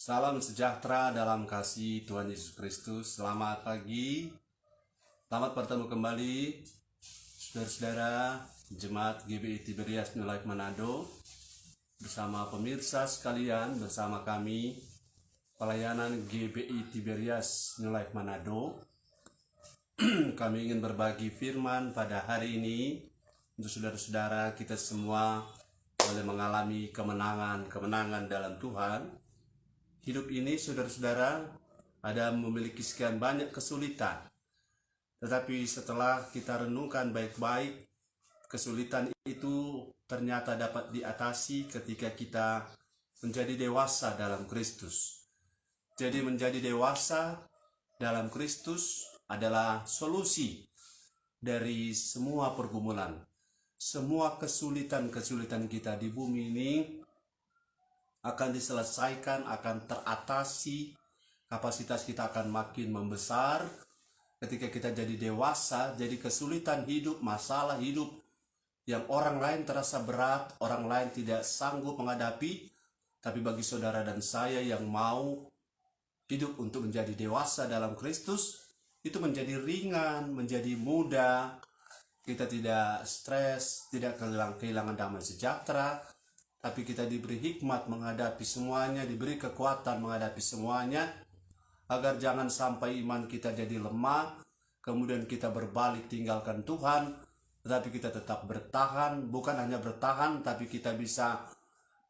Salam sejahtera dalam kasih Tuhan Yesus Kristus. Selamat pagi. Selamat bertemu kembali saudara-saudara Jemaat GBI Tiberias New Life Manado bersama pemirsa sekalian, bersama kami pelayanan GBI Tiberias New Life Manado. Kami ingin berbagi firman pada hari ini untuk saudara-saudara kita semua boleh mengalami kemenangan dalam Tuhan. Hidup ini, saudara-saudara, ada memiliki sekian banyak kesulitan. Tetapi setelah kita renungkan baik-baik, kesulitan itu ternyata dapat diatasi ketika kita menjadi dewasa dalam Kristus. Jadi menjadi dewasa dalam Kristus adalah solusi dari semua pergumulan. Semua kesulitan-kesulitan kita di bumi ini akan diselesaikan, akan teratasi, kapasitas kita akan makin membesar ketika kita jadi dewasa. Jadi kesulitan hidup, masalah hidup yang orang lain terasa berat, orang lain tidak sanggup menghadapi, tapi bagi saudara dan saya yang mau hidup untuk menjadi dewasa dalam Kristus, itu menjadi ringan, menjadi mudah. Kita tidak stres, tidak kehilangan damai sejahtera, tapi kita diberi hikmat menghadapi semuanya, diberi kekuatan menghadapi semuanya, agar jangan sampai iman kita jadi lemah, kemudian kita berbalik tinggalkan Tuhan, tetapi kita tetap bertahan. Bukan hanya bertahan, tapi kita bisa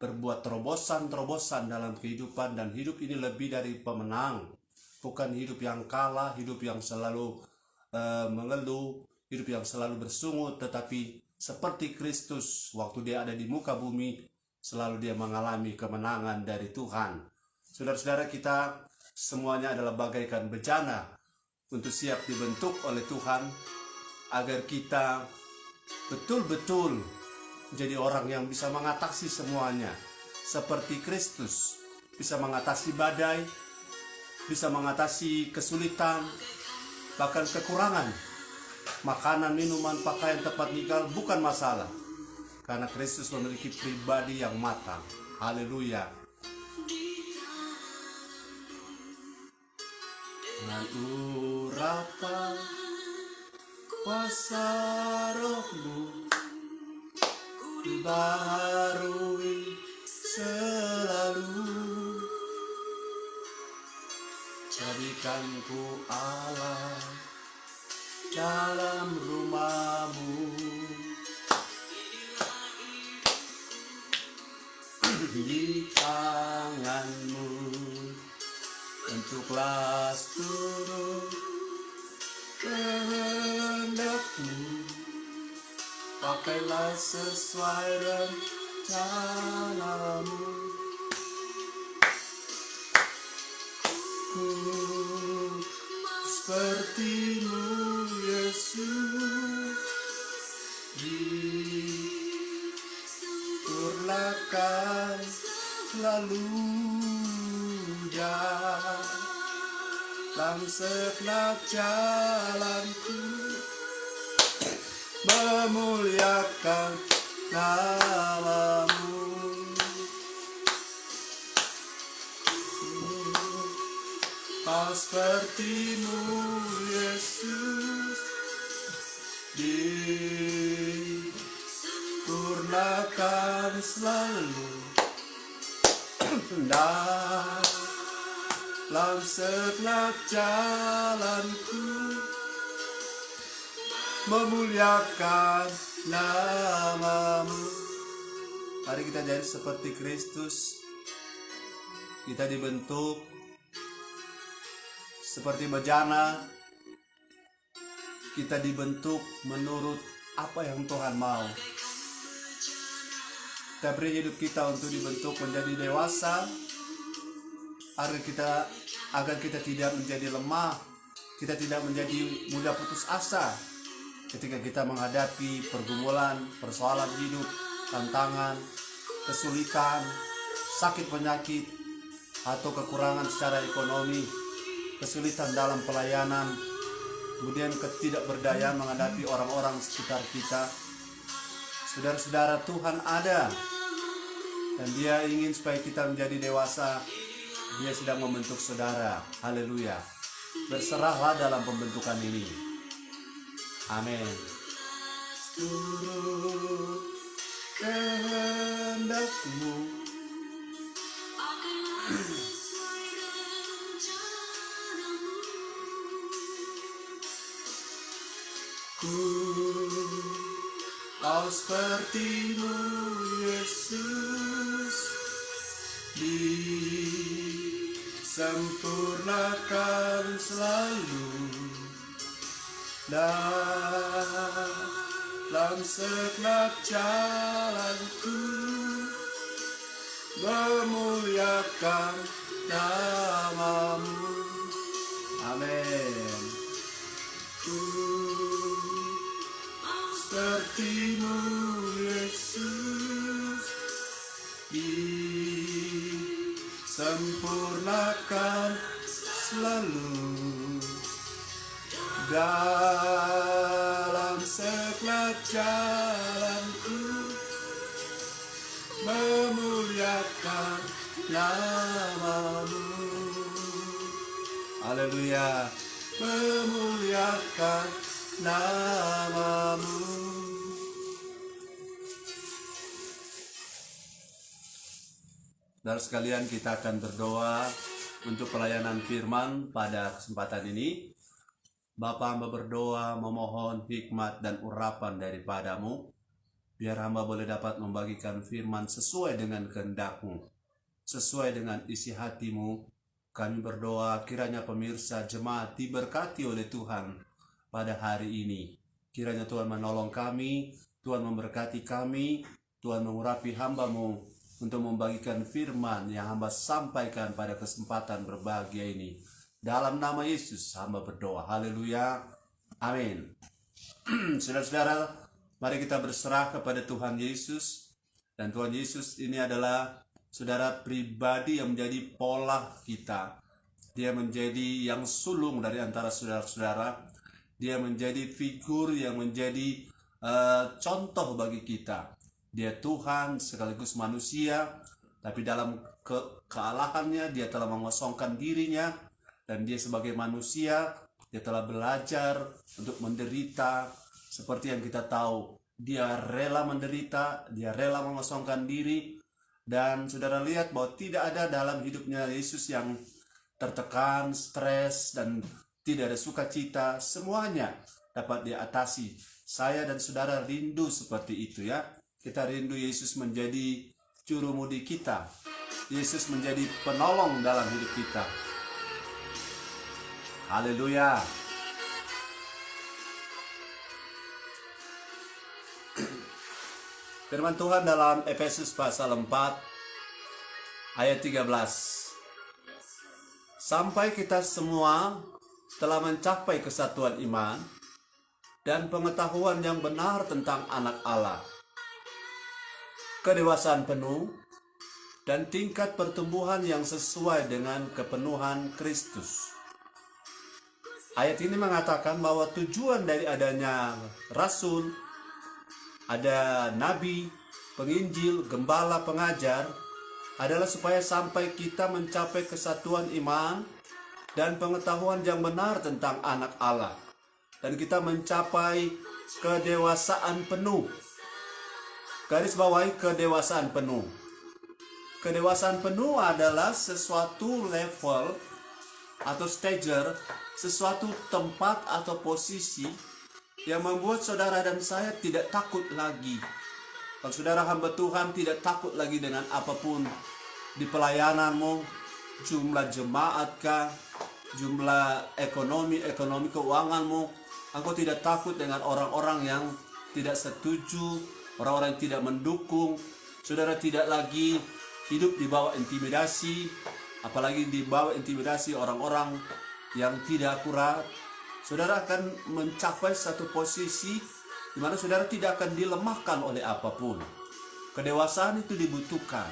berbuat terobosan-terobosan dalam kehidupan, dan hidup ini lebih dari pemenang. Bukan hidup yang kalah, hidup yang selalu mengeluh, hidup yang selalu bersungut, tetapi seperti Kristus waktu dia ada di muka bumi, selalu dia mengalami kemenangan dari Tuhan. Saudara-saudara, kita semuanya adalah bagaikan bejana untuk siap dibentuk oleh Tuhan, agar kita betul-betul menjadi orang yang bisa mengatasi semuanya. Seperti Kristus bisa mengatasi badai, bisa mengatasi kesulitan, bahkan kekurangan. Makanan, minuman, pakaian, tempat tinggal bukan masalah, karena Kristus memiliki pribadi yang matang. Haleluya. Dengan urapan kuasa Roh-Mu dibaharui selalu. Jadikanku Allah dalam rumah-Mu, di tangan-Mu, bentuklah seluruh kehendak-Mu, pakailah sesuai rencana-Mu. Ku seperti-Mu Yesus, dikurlakan selalu dalam setiap jalanku, memuliakan nama-Mu. Kau seperti-Mu Yesus, dikurlakan selalu dalam setiap jalanku, memuliakan nama-Mu. Mari kita jadi seperti Kristus. Kita dibentuk seperti bejana. Kita dibentuk menurut apa yang Tuhan mau. Kita beri hidup kita untuk dibentuk menjadi dewasa, agar kita tidak menjadi lemah, kita tidak menjadi mudah putus asa ketika kita menghadapi pergumulan, persoalan hidup, tantangan, kesulitan, sakit penyakit, atau kekurangan secara ekonomi, kesulitan dalam pelayanan, kemudian ketidakberdayaan menghadapi orang-orang sekitar kita. Saudara-saudara, Tuhan ada, dan Dia ingin supaya kita menjadi dewasa Dia sedang membentuk saudara. Haleluya. Berserahlah dalam pembentukan ini. Amin. Turut kehendakmu, kau sepertimu Yesus, disempurnakan selalu dalam segenap jalanku, memuliakan namamu. Amin. Sepertimu Yesus, disempurnakan selalu dalam segenap jalanku, memuliakan namamu. Haleluya. Memuliakan namamu. Saudara sekalian, kita akan berdoa untuk pelayanan firman pada kesempatan ini. Bapa, hamba berdoa memohon hikmat dan urapan daripadamu, biar hamba boleh dapat membagikan firman sesuai dengan kehendak-Mu, sesuai dengan isi hati-Mu. Kami berdoa kiranya pemirsa jemaat diberkati oleh Tuhan pada hari ini. Kiranya Tuhan menolong kami, Tuhan memberkati kami, Tuhan mengurapi hamba-Mu untuk membagikan firman yang hamba sampaikan pada kesempatan berbahagia ini. Dalam nama Yesus hamba berdoa. Haleluya. Amin. Saudara-saudara, mari kita berserah kepada Tuhan Yesus. Dan Tuhan Yesus ini adalah saudara pribadi yang menjadi pola kita. Dia menjadi yang sulung dari antara saudara-saudara. Dia menjadi figur yang menjadi contoh bagi kita. Dia Tuhan sekaligus manusia, tapi dalam kealahannya dia telah mengosongkan dirinya, dan dia sebagai manusia, dia telah belajar untuk menderita. Seperti yang kita tahu, dia rela menderita, dia rela mengosongkan diri. Dan saudara lihat bahwa tidak ada dalam hidupnya Yesus yang tertekan, stres, dan tidak ada sukacita. Semuanya dapat diatasi. Saya dan saudara rindu seperti itu ya. Kita rindu Yesus menjadi juru mudi kita. Yesus menjadi penolong dalam hidup kita. Haleluya. Firman Tuhan dalam Efesus pasal 4 ayat 13. Sampai kita semua telah mencapai kesatuan iman dan pengetahuan yang benar tentang anak Allah, kedewasaan penuh, dan tingkat pertumbuhan yang sesuai dengan kepenuhan Kristus. Ayat ini mengatakan bahwa tujuan dari adanya rasul, ada nabi, penginjil, gembala, pengajar, adalah supaya sampai kita mencapai kesatuan iman dan pengetahuan yang benar tentang anak Allah. Dan kita mencapai kedewasaan penuh. Garis bawahi kedewasaan penuh. Kedewasaan penuh adalah sesuatu level atau stager, sesuatu tempat atau posisi yang membuat saudara dan saya tidak takut lagi. Kalau saudara hamba Tuhan tidak takut lagi dengan apapun di pelayananmu, jumlah jemaatkah, jumlah ekonomi keuanganmu, engkau tidak takut dengan orang-orang yang tidak setuju, orang-orang yang tidak mendukung. Saudara tidak lagi hidup di bawah intimidasi, apalagi di bawah intimidasi orang-orang yang tidak akurat. Saudara akan mencapai satu posisi di mana saudara tidak akan dilemahkan oleh apapun. Kedewasaan itu dibutuhkan,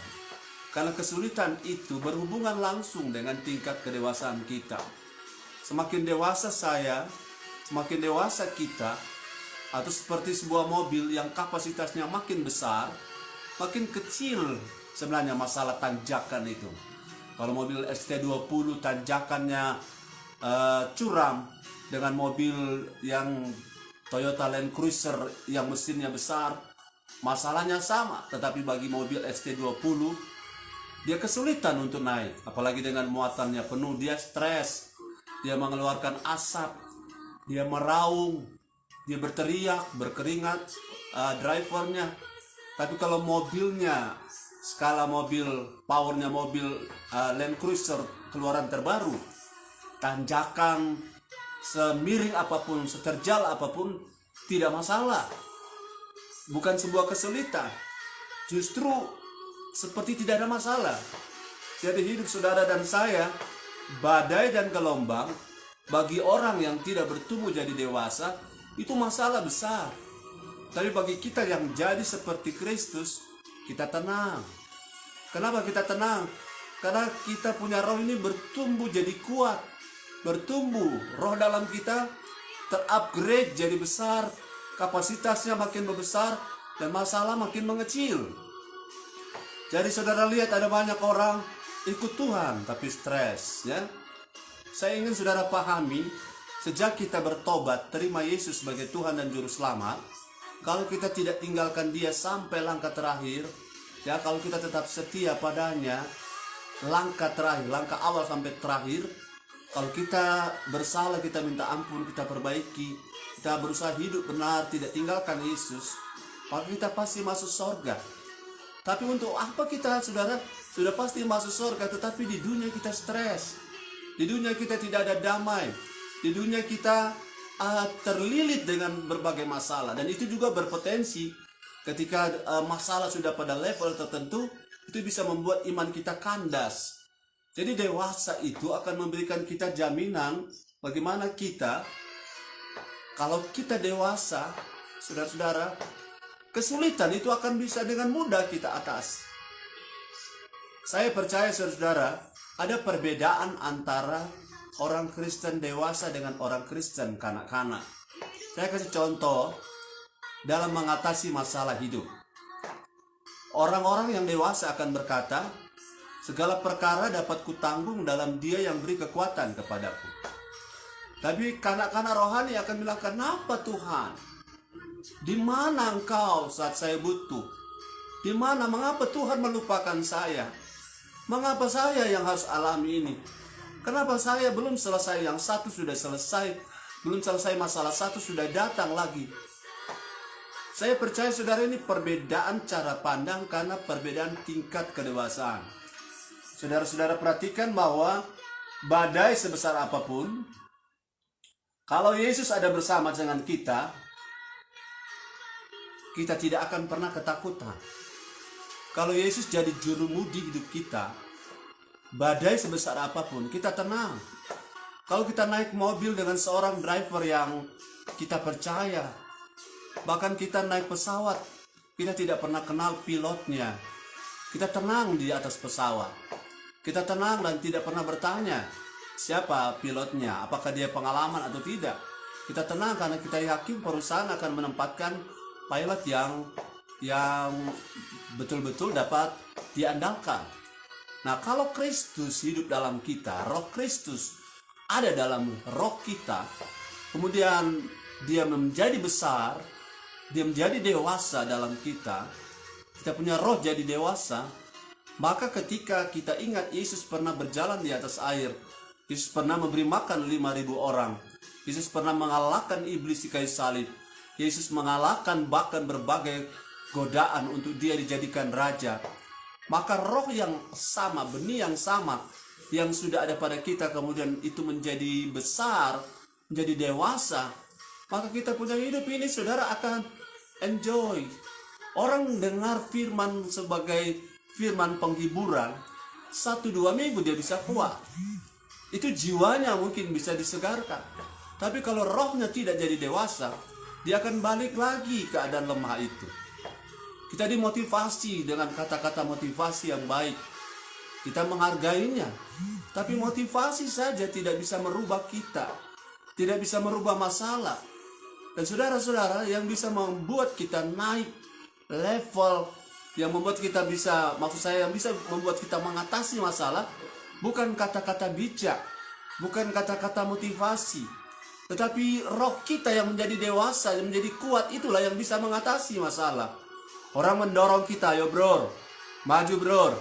karena kesulitan itu berhubungan langsung dengan tingkat kedewasaan kita. Semakin dewasa saya, semakin dewasa kita, atau seperti sebuah mobil yang kapasitasnya makin besar, makin kecil sebenarnya masalah tanjakan itu. Kalau mobil ST20 tanjakannya curam dengan mobil yang Toyota Land Cruiser yang mesinnya besar, masalahnya sama. Tetapi bagi mobil ST20, dia kesulitan untuk naik. Apalagi dengan muatannya penuh, dia stres, dia mengeluarkan asap, dia meraung, dia berteriak, berkeringat, drivernya. Tapi kalau mobilnya, skala mobil, powernya mobil Land Cruiser keluaran terbaru, tanjakan semiring apapun, seterjal apapun, tidak masalah. Bukan sebuah kesulitan, justru seperti tidak ada masalah. Jadi hidup saudara dan saya, badai dan gelombang, bagi orang yang tidak bertumbuh jadi dewasa, itu masalah besar. Tapi bagi kita yang jadi seperti Kristus, kita tenang. Kenapa kita tenang? Karena kita punya roh ini bertumbuh jadi kuat, bertumbuh. Roh dalam kita terupgrade jadi besar, kapasitasnya makin membesar, dan masalah makin mengecil. Jadi saudara lihat ada banyak orang ikut Tuhan tapi stres, ya. Saya ingin saudara pahami, sejak kita bertobat, terima Yesus sebagai Tuhan dan Juru Selamat, kalau kita tidak tinggalkan Dia sampai langkah terakhir, ya, kalau kita tetap setia padanya, langkah terakhir, langkah awal sampai terakhir, kalau kita bersalah, kita minta ampun, kita perbaiki, kita berusaha hidup benar, tidak tinggalkan Yesus, maka kita pasti masuk surga. Tapi untuk apa kita, saudara, sudah pasti masuk surga, tetapi di dunia kita stres, di dunia kita tidak ada damai, di dunia kita terlilit dengan berbagai masalah. Dan itu juga berpotensi ketika masalah sudah pada level tertentu, itu bisa membuat iman kita kandas. Jadi dewasa itu akan memberikan kita jaminan bagaimana kita, kalau kita dewasa, saudara-saudara, kesulitan itu akan bisa dengan mudah kita atas. Saya percaya saudara, ada perbedaan antara orang Kristen dewasa dengan orang Kristen kanak-kanak. Saya kasih contoh dalam mengatasi masalah hidup. Orang-orang yang dewasa akan berkata, segala perkara dapat kutanggung dalam Dia yang beri kekuatan kepadaku. Tapi kanak-kanak rohani akan bilang, kenapa Tuhan? Di mana Engkau saat saya butuh? Di mana? Mengapa Tuhan melupakan saya? Mengapa saya yang harus alami ini? Kenapa saya belum selesai, yang satu sudah selesai, belum selesai masalah satu sudah datang lagi? Saya percaya saudara, ini perbedaan cara pandang karena perbedaan tingkat kedewasaan. Saudara-saudara perhatikan bahwa badai sebesar apapun, kalau Yesus ada bersama dengan kita, kita tidak akan pernah ketakutan. Kalau Yesus jadi jurumudi hidup kita, badai sebesar apapun, kita tenang. Kalau kita naik mobil dengan seorang driver yang kita percaya, bahkan kita naik pesawat, kita tidak pernah kenal pilotnya, kita tenang di atas pesawat. Kita tenang dan tidak pernah bertanya siapa pilotnya, apakah dia pengalaman atau tidak. Kita tenang karena kita yakin perusahaan akan menempatkan pilot yang betul-betul dapat diandalkan. Nah, kalau Kristus hidup dalam kita, roh Kristus ada dalam roh kita, kemudian Dia menjadi besar, Dia menjadi dewasa dalam kita punya roh jadi dewasa, maka ketika kita ingat Yesus pernah berjalan di atas air, Yesus pernah memberi makan 5.000 orang, Yesus pernah mengalahkan iblis di kayu salib, Yesus mengalahkan bahkan berbagai godaan untuk Dia dijadikan raja, maka roh yang sama, benih yang sama yang sudah ada pada kita, kemudian itu menjadi besar, menjadi dewasa, maka kita punya hidup ini saudara akan enjoy. Orang dengar firman sebagai firman penghiburan, 1-2 minggu dia bisa kuat, itu jiwanya mungkin bisa disegarkan. Tapi kalau rohnya tidak jadi dewasa, dia akan balik lagi keadaan lemah itu. Kita dimotivasi dengan kata-kata motivasi yang baik, kita menghargainya, tapi motivasi saja tidak bisa merubah kita, tidak bisa merubah masalah. Dan saudara-saudara, yang bisa membuat kita naik level, yang membuat kita bisa, maksud saya yang bisa membuat kita mengatasi masalah, bukan kata-kata bijak, bukan kata-kata motivasi, tetapi roh kita yang menjadi dewasa, yang menjadi kuat, itulah yang bisa mengatasi masalah. Orang mendorong kita, ayo bro, maju bro,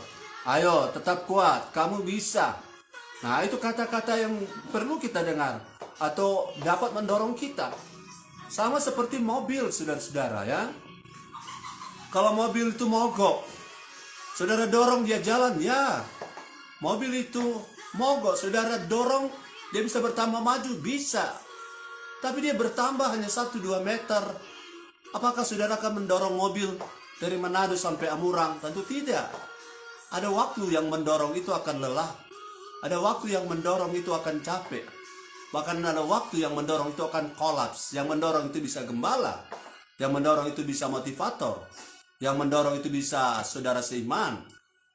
ayo tetap kuat, kamu bisa. Nah, itu kata-kata yang perlu kita dengar atau dapat mendorong kita. Sama seperti mobil, saudara-saudara ya. Kalau mobil itu mogok, saudara dorong dia jalan, ya. Mobil itu mogok, saudara dorong, dia bisa bertambah maju, bisa. Tapi dia bertambah hanya 1-2 meter. Apakah saudara akan mendorong mobil dari Manado sampai Amurang? Tentu tidak. Ada waktu yang mendorong itu akan lelah. Ada waktu yang mendorong itu akan capek. Bahkan ada waktu yang mendorong itu akan kolaps. Yang mendorong itu bisa gembala. Yang mendorong itu bisa motivator. Yang mendorong itu bisa saudara seiman.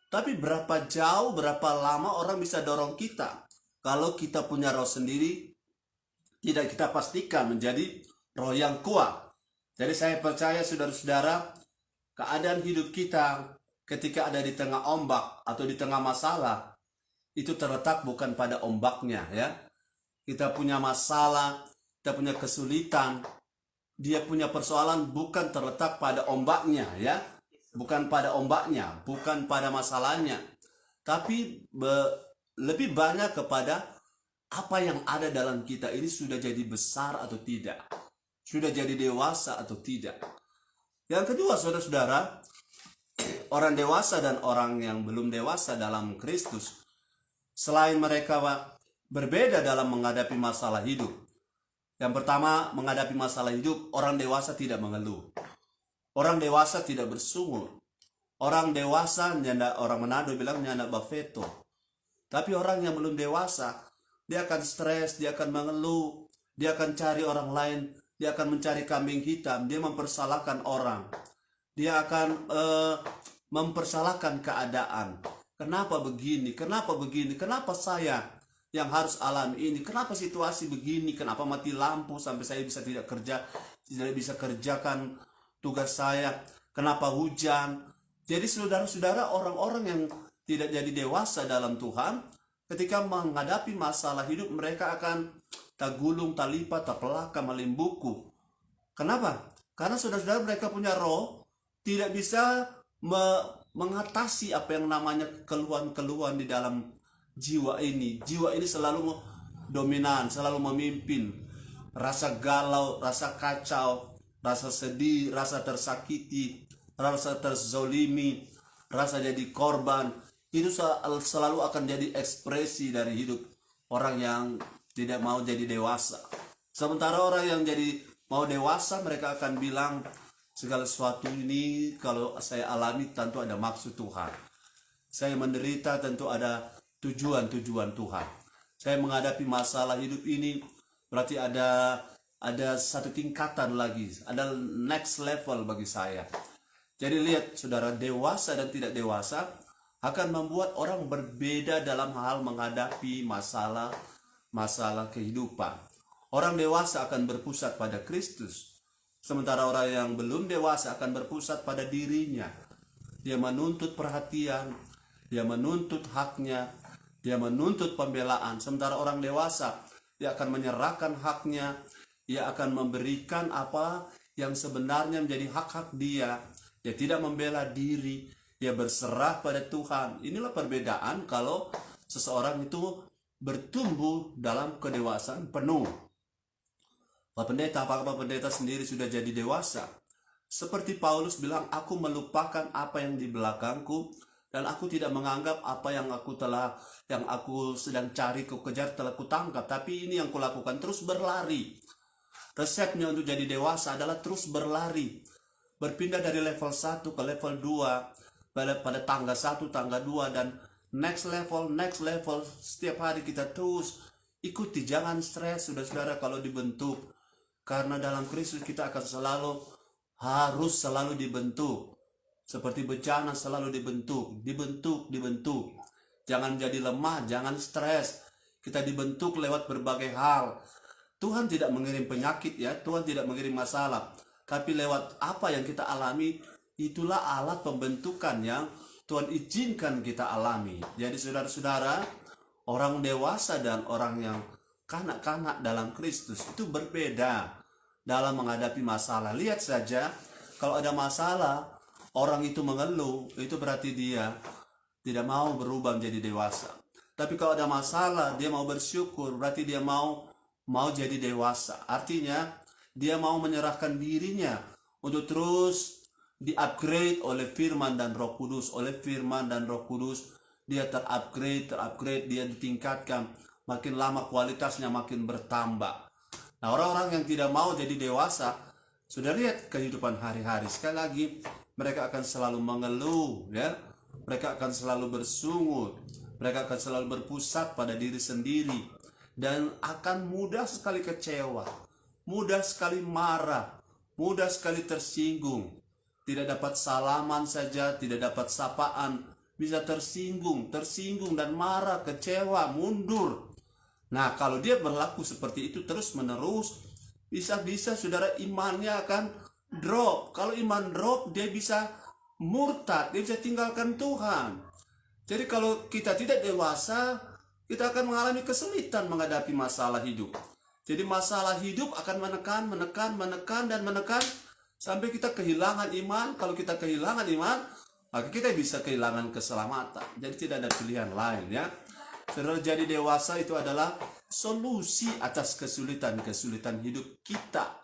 Tapi berapa jauh, berapa lama orang bisa dorong kita? Kalau kita punya roh sendiri, tidak kita pastikan menjadi roh yang kuat. Jadi saya percaya saudara-saudara, keadaan hidup kita ketika ada di tengah ombak atau di tengah masalah, itu terletak bukan pada ombaknya ya. Kita punya masalah, kita punya kesulitan, dia punya persoalan bukan terletak pada ombaknya ya. Bukan pada ombaknya, bukan pada masalahnya. Tapi lebih banyak kepada apa yang ada dalam kita ini sudah jadi besar atau tidak. Sudah jadi dewasa atau tidak. Yang kedua, saudara-saudara, orang dewasa dan orang yang belum dewasa dalam Kristus, selain mereka berbeda dalam menghadapi masalah hidup. Yang pertama, menghadapi masalah hidup, orang dewasa tidak mengeluh. Orang dewasa tidak bersungut. Orang dewasa, orang Manado bilang nyanda bafeto. Tapi orang yang belum dewasa, dia akan stres, dia akan mengeluh, dia akan cari orang lain, dia akan mencari kambing hitam, dia mempersalahkan orang. Dia akan mempersalahkan keadaan. Kenapa begini? Kenapa begini? Kenapa saya yang harus alami ini? Kenapa situasi begini? Kenapa mati lampu sampai saya tidak bisa kerjakan tugas saya? Kenapa hujan? Jadi saudara-saudara, orang-orang yang tidak jadi dewasa dalam Tuhan, ketika menghadapi masalah hidup, mereka akan tak gulung, tak lipat, tak pelaka, malimbuku. Kenapa? Karena saudara-saudara mereka punya roh, tidak bisa mengatasi apa yang namanya keluhan-keluhan di dalam jiwa ini. Jiwa ini selalu dominan, selalu memimpin. Rasa galau, rasa kacau, rasa sedih, rasa tersakiti, rasa terzolimi, rasa jadi korban, itu selalu akan jadi ekspresi dari hidup orang yang tidak mau jadi dewasa. Sementara orang yang jadi mau dewasa, mereka akan bilang, segala sesuatu ini kalau saya alami tentu ada maksud Tuhan. Saya menderita tentu ada tujuan-tujuan Tuhan. Saya menghadapi masalah hidup ini berarti ada satu tingkatan lagi, ada next level bagi saya. Jadi lihat saudara, dewasa dan tidak dewasa akan membuat orang berbeda dalam hal menghadapi masalah kehidupan. Orang dewasa akan berpusat pada Kristus, sementara orang yang belum dewasa akan berpusat pada dirinya. Dia menuntut perhatian, dia menuntut haknya, dia menuntut pembelaan. Sementara orang dewasa, dia akan menyerahkan haknya, dia akan memberikan apa yang sebenarnya menjadi hak-hak dia. Dia tidak membela diri, dia berserah pada Tuhan. Inilah perbedaan kalau seseorang itu bertumbuh dalam kedewasaan penuh. Pak Pendeta, apakah Pak Pendeta sendiri sudah jadi dewasa? Seperti Paulus bilang, aku melupakan apa yang di belakangku dan aku tidak menganggap apa yang aku sedang cari, kejar, telah kutangkap. Tapi ini yang kulakukan, terus berlari. Resepnya untuk jadi dewasa adalah terus berlari. Berpindah dari level 1 ke level 2 pada tangga 1, tangga 2, dan next level. Setiap hari kita terus ikuti, jangan stres saudara-saudara kalau dibentuk, karena dalam Kristus kita akan harus selalu dibentuk. Seperti bencana selalu dibentuk. Jangan jadi lemah, jangan stres. Kita dibentuk lewat berbagai hal. Tuhan tidak mengirim penyakit ya, Tuhan tidak mengirim masalah. Tapi lewat apa yang kita alami, itulah alat pembentukan yang Tuhan izinkan kita alami. Jadi saudara-saudara, orang dewasa dan orang yang kanak-kanak dalam Kristus itu berbeda dalam menghadapi masalah. Lihat saja, kalau ada masalah, orang itu mengeluh, itu berarti dia tidak mau berubah menjadi dewasa. Tapi kalau ada masalah, dia mau bersyukur, berarti dia mau jadi dewasa. Artinya, dia mau menyerahkan dirinya untuk terus di-upgrade oleh firman dan Roh Kudus. Oleh firman dan Roh Kudus, dia terupgrade, dia ditingkatkan. Makin lama kualitasnya makin bertambah. Nah, orang-orang yang tidak mau jadi dewasa, sudah lihat kehidupan hari-hari. Sekali lagi, mereka akan selalu mengeluh, ya. Mereka akan selalu bersungut. Mereka akan selalu berpusat pada diri sendiri. Dan akan mudah sekali kecewa. Mudah sekali marah. Mudah sekali tersinggung. Tidak dapat salaman saja, tidak dapat sapaan. Bisa tersinggung dan marah, kecewa, mundur. Nah, kalau dia berlaku seperti itu terus-menerus, bisa-bisa saudara imannya akan drop. Kalau iman drop, dia bisa murtad, dia bisa tinggalkan Tuhan. Jadi kalau kita tidak dewasa, kita akan mengalami kesulitan menghadapi masalah hidup. Jadi masalah hidup akan menekan sampai kita kehilangan iman. Kalau kita kehilangan iman, maka kita bisa kehilangan keselamatan. Jadi tidak ada pilihan lain, ya. Saudara, jadi dewasa itu adalah solusi atas kesulitan-kesulitan hidup kita.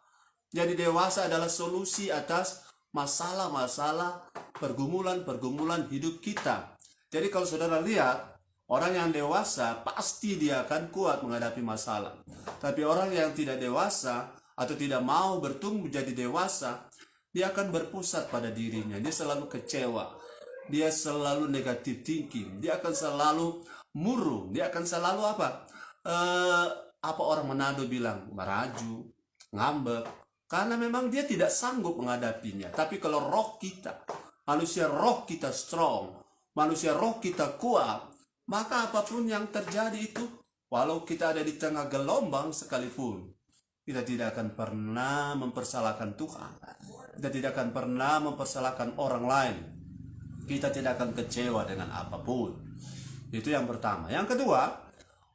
Jadi dewasa adalah solusi atas masalah-masalah, pergumulan-pergumulan hidup kita. Jadi kalau saudara lihat, orang yang dewasa pasti dia akan kuat menghadapi masalah. Tapi orang yang tidak dewasa atau tidak mau bertumbuh menjadi dewasa, dia akan berpusat pada dirinya. Dia selalu kecewa. Dia selalu negatif thinking. Dia akan selalu murung. Dia akan selalu apa orang Manado bilang, meraju, ngambek. Karena memang dia tidak sanggup menghadapinya. Tapi kalau roh kita, manusia roh kita strong, manusia roh kita kuat, maka apapun yang terjadi itu, walau kita ada di tengah gelombang sekalipun, kita tidak akan pernah mempersalahkan Tuhan. Kita tidak akan pernah mempersalahkan orang lain. Kita tidak akan kecewa dengan apapun. Itu yang pertama. Yang kedua,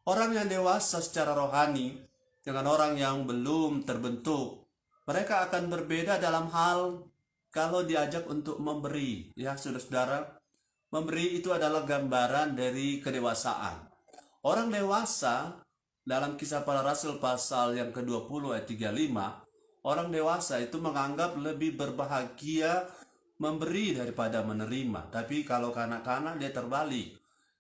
orang yang dewasa secara rohani dengan orang yang belum terbentuk, mereka akan berbeda dalam hal kalau diajak untuk memberi. Ya, saudara-saudara, memberi itu adalah gambaran dari kedewasaan. Orang dewasa dalam Kisah Para Rasul pasal yang ke-20 ayat 35, orang dewasa itu menganggap lebih berbahagia memberi daripada menerima. Tapi kalau kanak-kanak dia terbalik.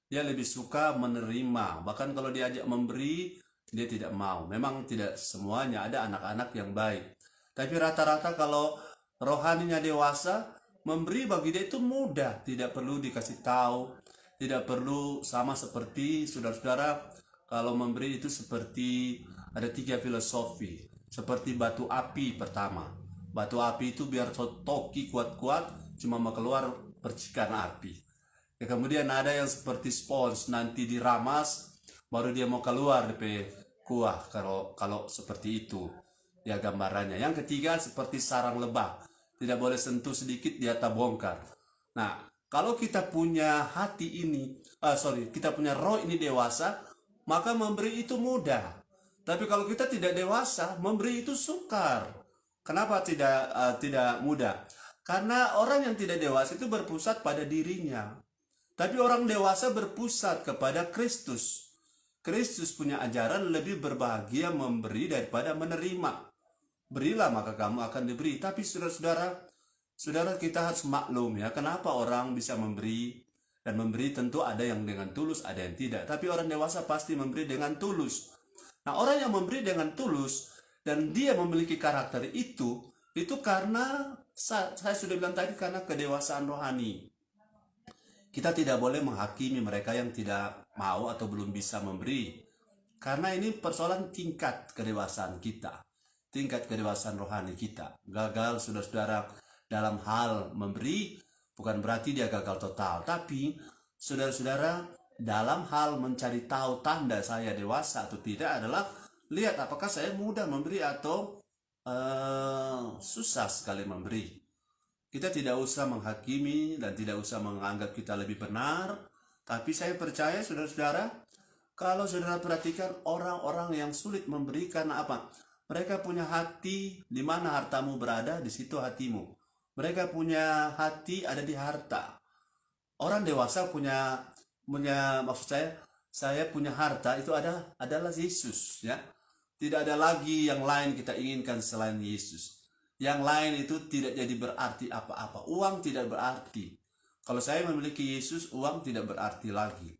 Dia lebih suka menerima. Bahkan kalau diajak memberi, dia tidak mau. Memang tidak semuanya, ada anak-anak yang baik. Tapi rata-rata kalau rohaninya dewasa, memberi bagi dia itu mudah. Tidak perlu dikasih tahu. Tidak perlu sama seperti saudara-saudara. Kalau memberi itu seperti ada 3 filosofi. Seperti batu api pertama. Batu api itu biar toki kuat-kuat, cuma mau keluar percikan api. Ya, kemudian ada yang seperti spons, nanti diramas baru dia mau keluar dari kuah. Kalau seperti itu ya gambarannya. Yang ketiga seperti sarang lebah, tidak boleh sentuh sedikit dia tak bongkar. Nah, kalau kita punya hati ini, kita punya roh ini dewasa, maka memberi itu mudah. Tapi kalau kita tidak dewasa, memberi itu sukar. Kenapa tidak mudah? Karena orang yang tidak dewasa itu berpusat pada dirinya. Tapi orang dewasa berpusat kepada Kristus. Kristus punya ajaran lebih berbahagia memberi daripada menerima. Berilah maka kamu akan diberi. Tapi saudara kita harus maklum, ya, kenapa orang bisa memberi. Dan memberi tentu ada yang dengan tulus, ada yang tidak. Tapi orang dewasa pasti memberi dengan tulus. Nah, orang yang memberi dengan tulus dan dia memiliki karakter itu karena saya sudah bilang tadi, karena kedewasaan rohani. Kita tidak boleh menghakimi mereka yang tidak mau atau belum bisa memberi. Karena ini persoalan tingkat kedewasaan kita. Tingkat kedewasaan rohani kita. Gagal saudara-saudara dalam hal memberi bukan berarti dia gagal total. Tapi saudara-saudara dalam hal mencari tahu tanda saya dewasa atau tidak adalah lihat apakah saya mudah memberi atau susah sekali memberi. Kita tidak usah menghakimi dan tidak usah menganggap kita lebih benar. Tapi saya percaya saudara-saudara, Kalau saudara perhatikan orang-orang yang sulit memberi karena apa? Mereka punya hati, di mana hartamu berada, di situ hatimu. Mereka punya hati ada di harta. Orang dewasa punya maksud saya punya harta itu adalah Yesus, ya. Tidak ada lagi yang lain kita inginkan selain Yesus. Yang lain itu tidak jadi berarti apa-apa. Uang tidak berarti. Kalau saya memiliki Yesus, uang tidak berarti lagi.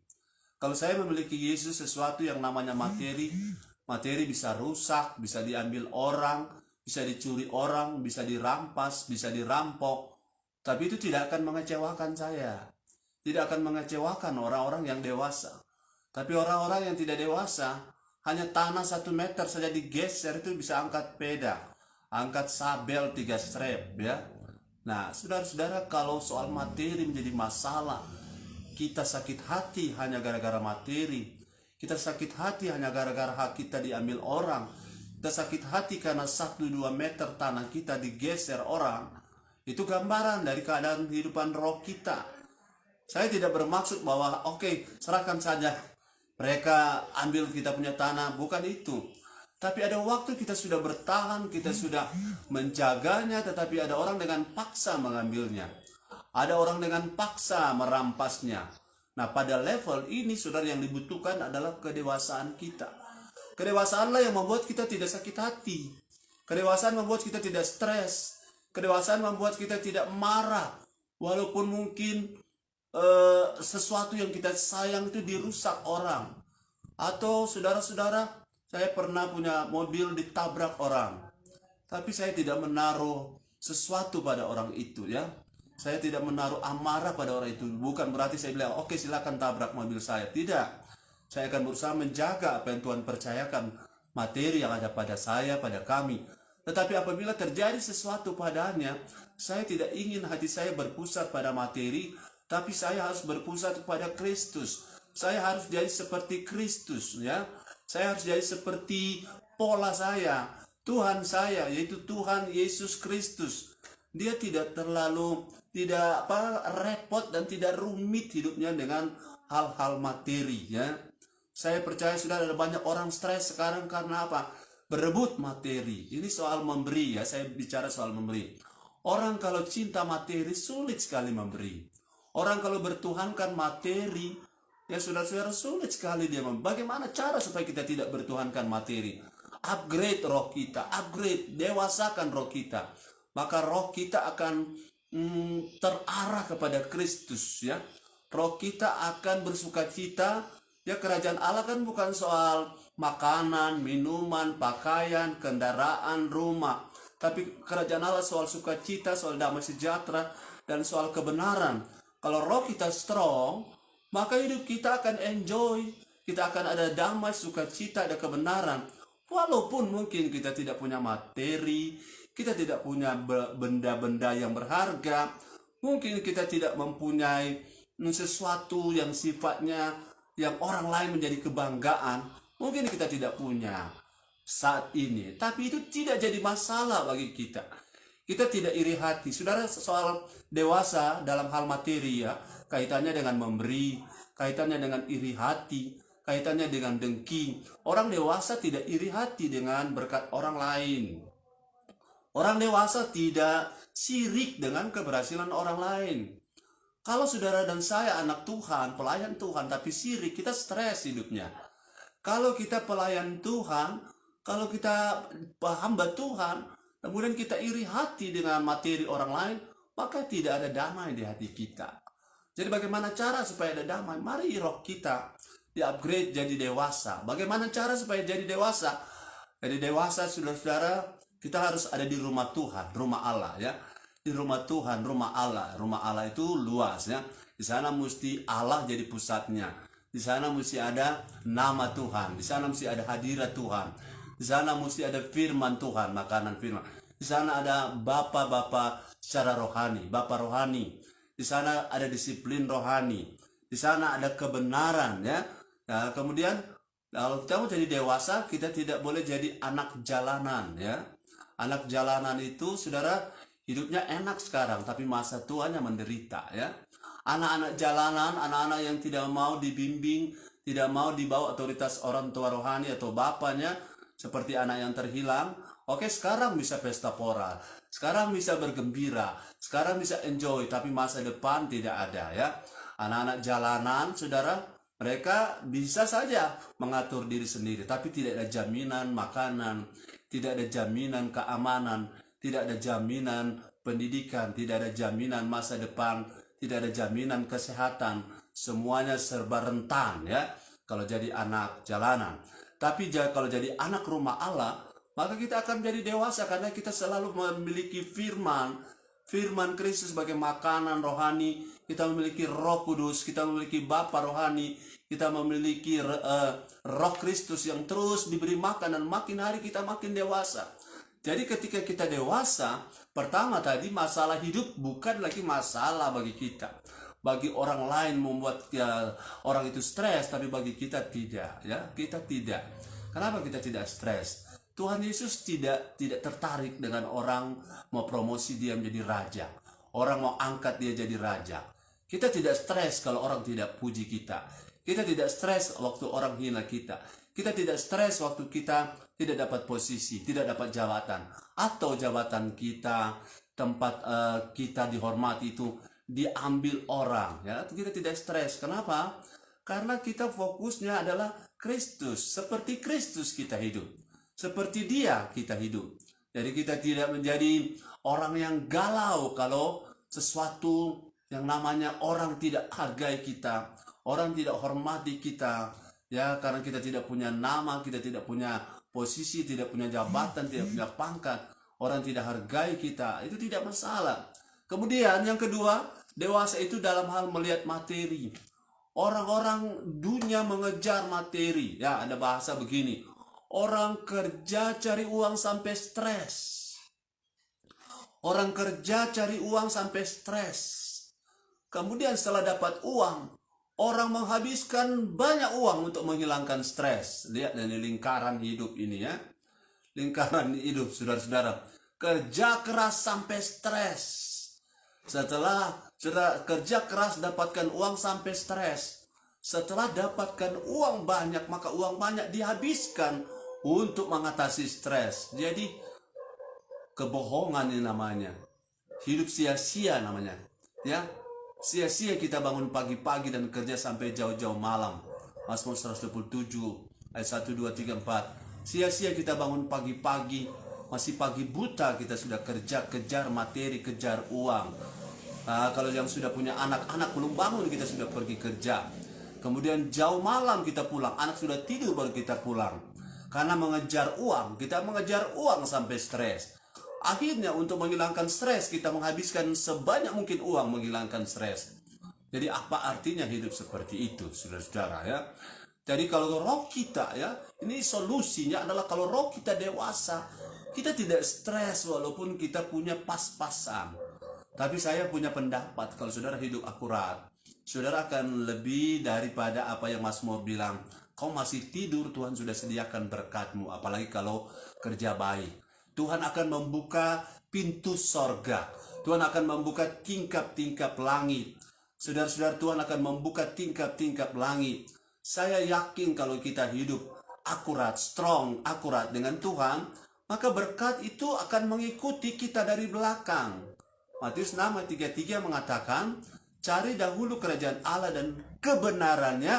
Kalau saya memiliki Yesus, sesuatu yang namanya materi, materi bisa rusak, bisa diambil orang, bisa dicuri orang, bisa dirampas, bisa dirampok. Tapi itu tidak akan mengecewakan saya. Tidak akan mengecewakan orang-orang yang dewasa. Tapi orang-orang yang tidak dewasa, hanya tanah 1 meter saja digeser itu bisa angkat pedang, angkat sabel 3 strap, ya. Nah, saudara-saudara, kalau soal materi menjadi masalah, kita sakit hati hanya gara-gara materi. Kita sakit hati hanya gara-gara hak kita diambil orang. Kita sakit hati karena 1-2 meter tanah kita digeser orang. Itu gambaran dari keadaan kehidupan roh kita. Saya tidak bermaksud bahwa serahkan saja, mereka ambil kita punya tanah, bukan itu. Tapi ada waktu kita sudah bertahan, kita sudah menjaganya, tetapi ada orang dengan paksa mengambilnya. Ada orang dengan paksa merampasnya. Nah, pada level ini, saudara, yang dibutuhkan adalah kedewasaan kita. Kedewasaanlah yang membuat kita tidak sakit hati. Kedewasaan membuat kita tidak stres. Kedewasaan membuat kita tidak marah. Walaupun mungkin sesuatu yang kita sayang itu dirusak orang. Atau saudara-saudara, saya pernah punya mobil ditabrak orang. Tapi saya tidak menaruh sesuatu pada orang itu, ya. Saya tidak menaruh amarah pada orang itu. Bukan berarti saya bilang, oke, silakan tabrak mobil saya. Tidak. Saya akan berusaha menjaga apa yang Tuhan percayakan, materi yang ada pada saya, pada kami. Tetapi apabila terjadi sesuatu padanya, saya tidak ingin hati saya berpusat pada materi, tapi saya harus berpusat kepada Kristus. Saya harus jadi seperti Kristus, ya. Saya harus jadi seperti pola saya, Tuhan saya, yaitu Tuhan Yesus Kristus. Dia tidak repot dan tidak rumit hidupnya dengan hal-hal materi, ya. Saya percaya sudah ada banyak orang stres sekarang karena apa? Berebut materi. Ini soal memberi, ya. Saya bicara soal memberi. Orang kalau cinta materi sulit sekali memberi. Orang kalau bertuhankan materi, ya saudara-saudara, sulit sekali dia memberi. Bagaimana cara supaya kita tidak bertuhankan materi? Upgrade roh kita, dewasakan roh kita. Maka roh kita akan terarah kepada Kristus, ya. Roh kita akan bersukacita, ya. Kerajaan Allah kan bukan soal makanan, minuman, pakaian, kendaraan, rumah. Tapi kerajaan Allah soal sukacita, soal damai sejahtera, dan soal kebenaran. Kalau roh kita strong, maka hidup kita akan enjoy. Kita akan ada damai, sukacita, ada kebenaran. Walaupun mungkin kita tidak punya materi, kita tidak punya benda-benda yang berharga, mungkin kita tidak mempunyai sesuatu yang sifatnya yang orang lain menjadi kebanggaan, mungkin kita tidak punya saat ini. Tapi itu tidak jadi masalah bagi kita. Kita tidak iri hati. Saudara, soal dewasa dalam hal materi, ya, kaitannya dengan memberi, kaitannya dengan iri hati, kaitannya dengan dengki. Orang dewasa tidak iri hati dengan berkat orang lain. Orang dewasa tidak sirik dengan keberhasilan orang lain. Kalau saudara dan saya anak Tuhan, pelayan Tuhan, tapi sirik, kita stres hidupnya. Kalau kita pelayan Tuhan, kalau kita hamba Tuhan, kemudian kita iri hati dengan materi orang lain, maka tidak ada damai di hati kita. Jadi bagaimana cara supaya ada damai? Mari roh kita di-upgrade jadi dewasa. Bagaimana cara supaya jadi dewasa? Jadi dewasa, saudara-saudara, kita harus ada di rumah Tuhan, rumah Allah, ya. Di rumah Tuhan, rumah Allah. Rumah Allah itu luas, ya. Di sana mesti Allah jadi pusatnya. Di sana mesti ada nama Tuhan. Di sana mesti ada hadirat Tuhan. Di sana mesti ada firman Tuhan, makanan firman. Di sana ada bapa-bapa secara rohani, bapa rohani. Di sana ada disiplin rohani. Di sana ada kebenaran, ya. Nah, kemudian kalau kita mau jadi dewasa, kita tidak boleh jadi anak jalanan, ya. Anak jalanan itu, saudara, hidupnya enak sekarang, tapi masa tuanya menderita, ya. Anak-anak jalanan, anak-anak yang tidak mau dibimbing, tidak mau dibawa otoritas orang tua rohani atau bapaknya seperti anak yang terhilang. Oke, sekarang bisa pesta pora, sekarang bisa bergembira, sekarang bisa enjoy, tapi masa depan tidak ada ya. Anak-anak jalanan, saudara, mereka bisa saja mengatur diri sendiri, tapi tidak ada jaminan makanan, tidak ada jaminan keamanan, tidak ada jaminan pendidikan, tidak ada jaminan masa depan, tidak ada jaminan kesehatan. Semuanya serba rentan ya kalau jadi anak jalanan. Tapi kalau jadi anak rumah Allah, maka kita akan menjadi dewasa karena kita selalu memiliki firman Kristus sebagai makanan rohani. Kita memiliki Roh Kudus, kita memiliki Bapa rohani, kita memiliki Roh Kristus yang terus diberi makan, dan makin hari kita makin dewasa. Jadi ketika kita dewasa, pertama tadi masalah hidup bukan lagi masalah bagi kita. Bagi orang lain membuat orang itu stres, tapi bagi kita tidak ya. Kita tidak. Kenapa kita tidak stres? Tuhan Yesus tidak tertarik dengan orang mau promosi dia menjadi raja, orang mau angkat dia jadi raja. Kita tidak stres kalau orang tidak puji kita. Kita tidak stres waktu orang hina kita. Kita tidak stres waktu kita tidak dapat posisi, tidak dapat jabatan, atau jabatan kita, tempat kita dihormati itu diambil orang ya. Kita tidak stres. Kenapa? Karena kita fokusnya adalah Kristus. Seperti Kristus kita hidup, seperti Dia kita hidup. Jadi kita tidak menjadi orang yang galau kalau sesuatu yang namanya orang tidak hargai kita, orang tidak hormati kita ya, karena kita tidak punya nama, kita tidak punya posisi, tidak punya jabatan, tidak punya pangkat, orang tidak hargai kita, itu tidak masalah. Kemudian yang kedua, dewasa itu dalam hal melihat materi. Orang-orang dunia mengejar materi ya, ada bahasa begini, orang kerja cari uang sampai stres. Orang kerja cari uang sampai stres. Kemudian setelah dapat uang, orang menghabiskan banyak uang untuk menghilangkan stres. Lihat dari lingkaran hidup ini ya. Lingkaran hidup saudara-saudara. Kerja keras sampai stres. Setelah kerja keras dapatkan uang sampai stres. Setelah dapatkan uang banyak, maka uang banyak dihabiskan untuk mengatasi stres. Jadi kebohongan ini namanya. Hidup sia-sia namanya. Ya. Sia-sia kita bangun pagi-pagi dan kerja sampai jauh-jauh malam. Mazmur 127 ayat 1, 2, 3, 4. Sia-sia kita bangun pagi-pagi, masih pagi buta kita sudah kerja, kejar materi, kejar uang. Kalau yang sudah punya anak-anak belum bangun kita sudah pergi kerja. Kemudian jauh malam kita pulang, anak sudah tidur baru kita pulang. Karena mengejar uang, kita mengejar uang sampai stres. Akhirnya untuk menghilangkan stres kita menghabiskan sebanyak mungkin uang menghilangkan stres. Jadi apa artinya hidup seperti itu, saudara-saudara ya? Jadi kalau roh kita ya, ini solusinya adalah kalau roh kita dewasa, kita tidak stres walaupun kita punya pas-pasan. Tapi saya punya pendapat, kalau saudara hidup akurat, saudara akan lebih daripada apa yang Mazmur bilang. Kau masih tidur, Tuhan sudah sediakan berkat-Mu, apalagi kalau kerja baik. Tuhan akan membuka pintu sorga. Tuhan akan membuka tingkap-tingkap langit. Saudara-saudara, Tuhan akan membuka tingkap-tingkap langit. Saya yakin kalau kita hidup akurat, strong, akurat dengan Tuhan, maka berkat itu akan mengikuti kita dari belakang. Matius 6 ayat 33 mengatakan, cari dahulu kerajaan Allah dan kebenarannya,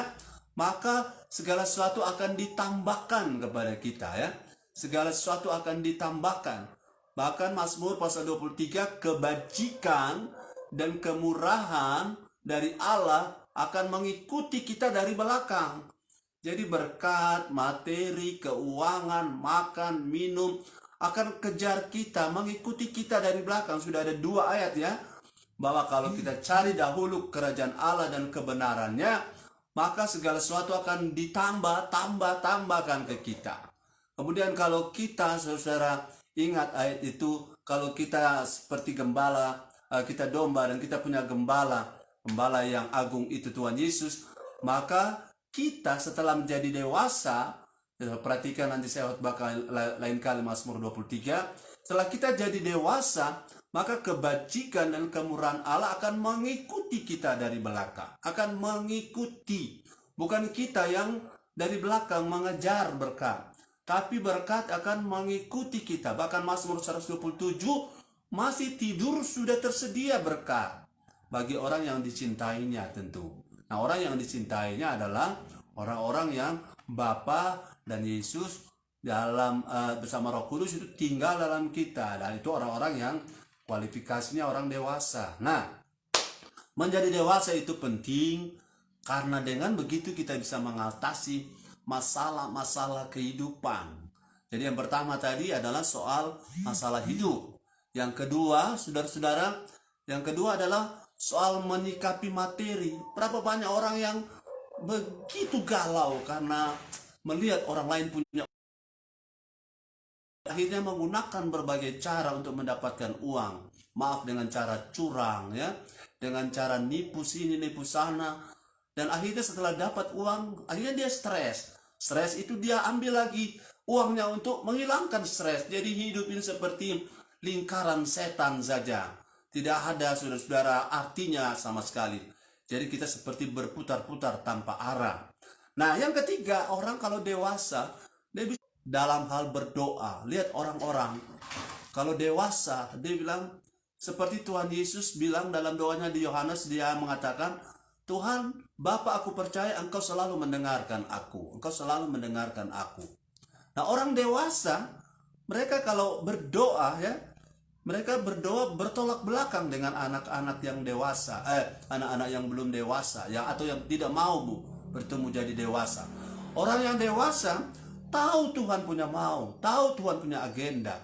maka segala sesuatu akan ditambahkan kepada kita ya. Segala sesuatu akan ditambahkan. Bahkan Mazmur pasal 23, kebajikan dan kemurahan dari Allah akan mengikuti kita dari belakang. Jadi berkat, materi, keuangan, makan, minum akan kejar kita, mengikuti kita dari belakang. Sudah ada 2 ayat ya, bahwa kalau kita cari dahulu kerajaan Allah dan kebenarannya, maka segala sesuatu akan tambahkan ke kita. Kemudian kalau kita, saudara, ingat ayat itu, kalau kita seperti gembala, kita domba dan kita punya gembala yang agung itu Tuhan Yesus, maka kita setelah menjadi dewasa, perhatikan nanti saya bakal lain kali Mazmur 23, setelah kita jadi dewasa, maka kebajikan dan kemurahan Allah akan mengikuti kita dari belakang, akan mengikuti. Bukan kita yang dari belakang mengejar berkat, tapi berkat akan mengikuti kita. Bahkan Mazmur 127, masih tidur sudah tersedia berkat bagi orang yang dicintainya tentu. Nah, orang yang dicintainya adalah orang-orang yang Bapa dan Yesus dalam bersama Roh Kudus itu tinggal dalam kita, dan itu orang-orang yang kualifikasinya orang dewasa. Nah, menjadi dewasa itu penting karena dengan begitu kita bisa mengatasi masalah-masalah kehidupan. Jadi yang pertama tadi adalah soal masalah hidup. Yang kedua, saudara-saudara, yang kedua adalah soal menyikapi materi. Berapa banyak orang yang begitu galau karena melihat orang lain punya, akhirnya menggunakan berbagai cara untuk mendapatkan uang. Maaf, dengan cara curang ya, dengan cara nipu sini nipu sana, dan akhirnya setelah dapat uang akhirnya dia stres. Stres itu dia ambil lagi uangnya untuk menghilangkan stres. Jadi hidup ini seperti lingkaran setan saja, tidak ada saudara-saudara artinya sama sekali. Jadi kita seperti berputar-putar tanpa arah. Nah, yang ketiga, orang kalau dewasa dia bisa dalam hal berdoa. Lihat orang-orang kalau dewasa, dia bilang seperti Tuhan Yesus bilang dalam doanya di Yohanes, dia mengatakan, Tuhan, Bapa, aku percaya Engkau selalu mendengarkan aku. Engkau selalu mendengarkan aku. Nah, orang dewasa, mereka kalau berdoa ya, mereka berdoa bertolak belakang dengan anak-anak yang dewasa, anak-anak yang belum dewasa, ya, atau yang tidak mau bertemu jadi dewasa. Orang yang dewasa tahu Tuhan punya mau, tahu Tuhan punya agenda,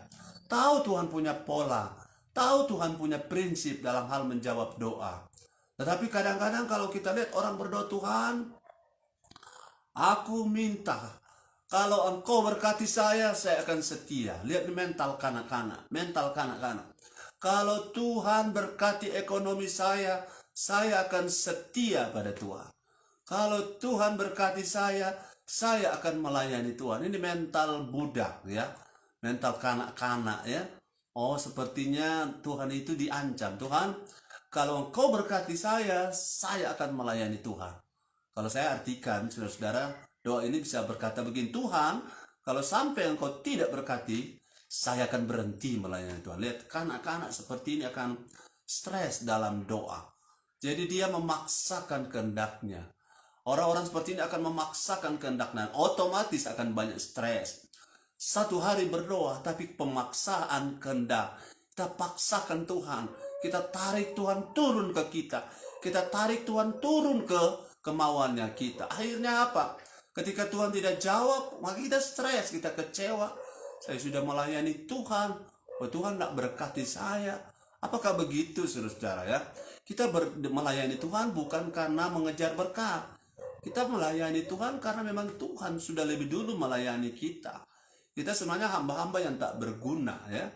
tahu Tuhan punya pola, tahu Tuhan punya prinsip dalam hal menjawab doa. Tetapi kadang-kadang kalau kita lihat orang berdoa, Tuhan, aku minta kalau Engkau berkati saya akan setia. Lihat mental kanak-kanak, mental kanak-kanak. Kalau Tuhan berkati ekonomi saya akan setia pada Tuhan. Kalau Tuhan berkati saya akan melayani Tuhan. Ini mental budak ya, mental kanak-kanak ya. Oh, sepertinya Tuhan itu diancam. Tuhan, kalau Engkau berkati saya akan melayani Tuhan. Kalau saya artikan, saudara-saudara, doa ini bisa berkata begini, Tuhan, kalau sampai Engkau tidak berkati, saya akan berhenti melayani Tuhan. Lihat, kanak-kanak seperti ini akan stres dalam doa. Jadi dia memaksakan kehendaknya. Orang-orang seperti ini akan memaksakan kehendaknya, otomatis akan banyak stres. Satu hari berdoa, tapi pemaksaan kehendak. Kita paksakan Tuhan. Kita tarik Tuhan turun ke kita. Kita tarik Tuhan turun ke kemauannya kita. Akhirnya apa? Ketika Tuhan tidak jawab, maka kita stres, kita kecewa. Saya sudah melayani Tuhan, Tuhan tidak berkati saya. Apakah begitu, saudara-saudara ya? Kita melayani Tuhan bukan karena mengejar berkat. Kita melayani Tuhan karena memang Tuhan sudah lebih dulu melayani kita. Kita sebenarnya hamba-hamba yang tak berguna ya.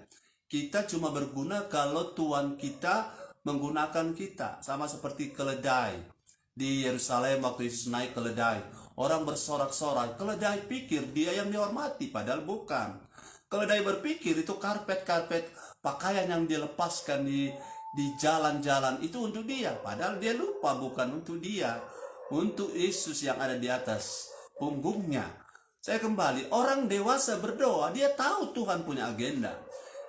Kita cuma berguna kalau Tuhan kita menggunakan kita. Sama seperti keledai di Yerusalem waktu Yesus naik keledai. Orang bersorak-sorai, keledai pikir dia yang dihormati, padahal bukan. Keledai berpikir itu karpet-karpet pakaian yang dilepaskan di jalan-jalan itu untuk dia, padahal dia lupa bukan untuk dia, untuk Yesus yang ada di atas punggungnya. Saya kembali, orang dewasa berdoa, dia tahu Tuhan punya agenda.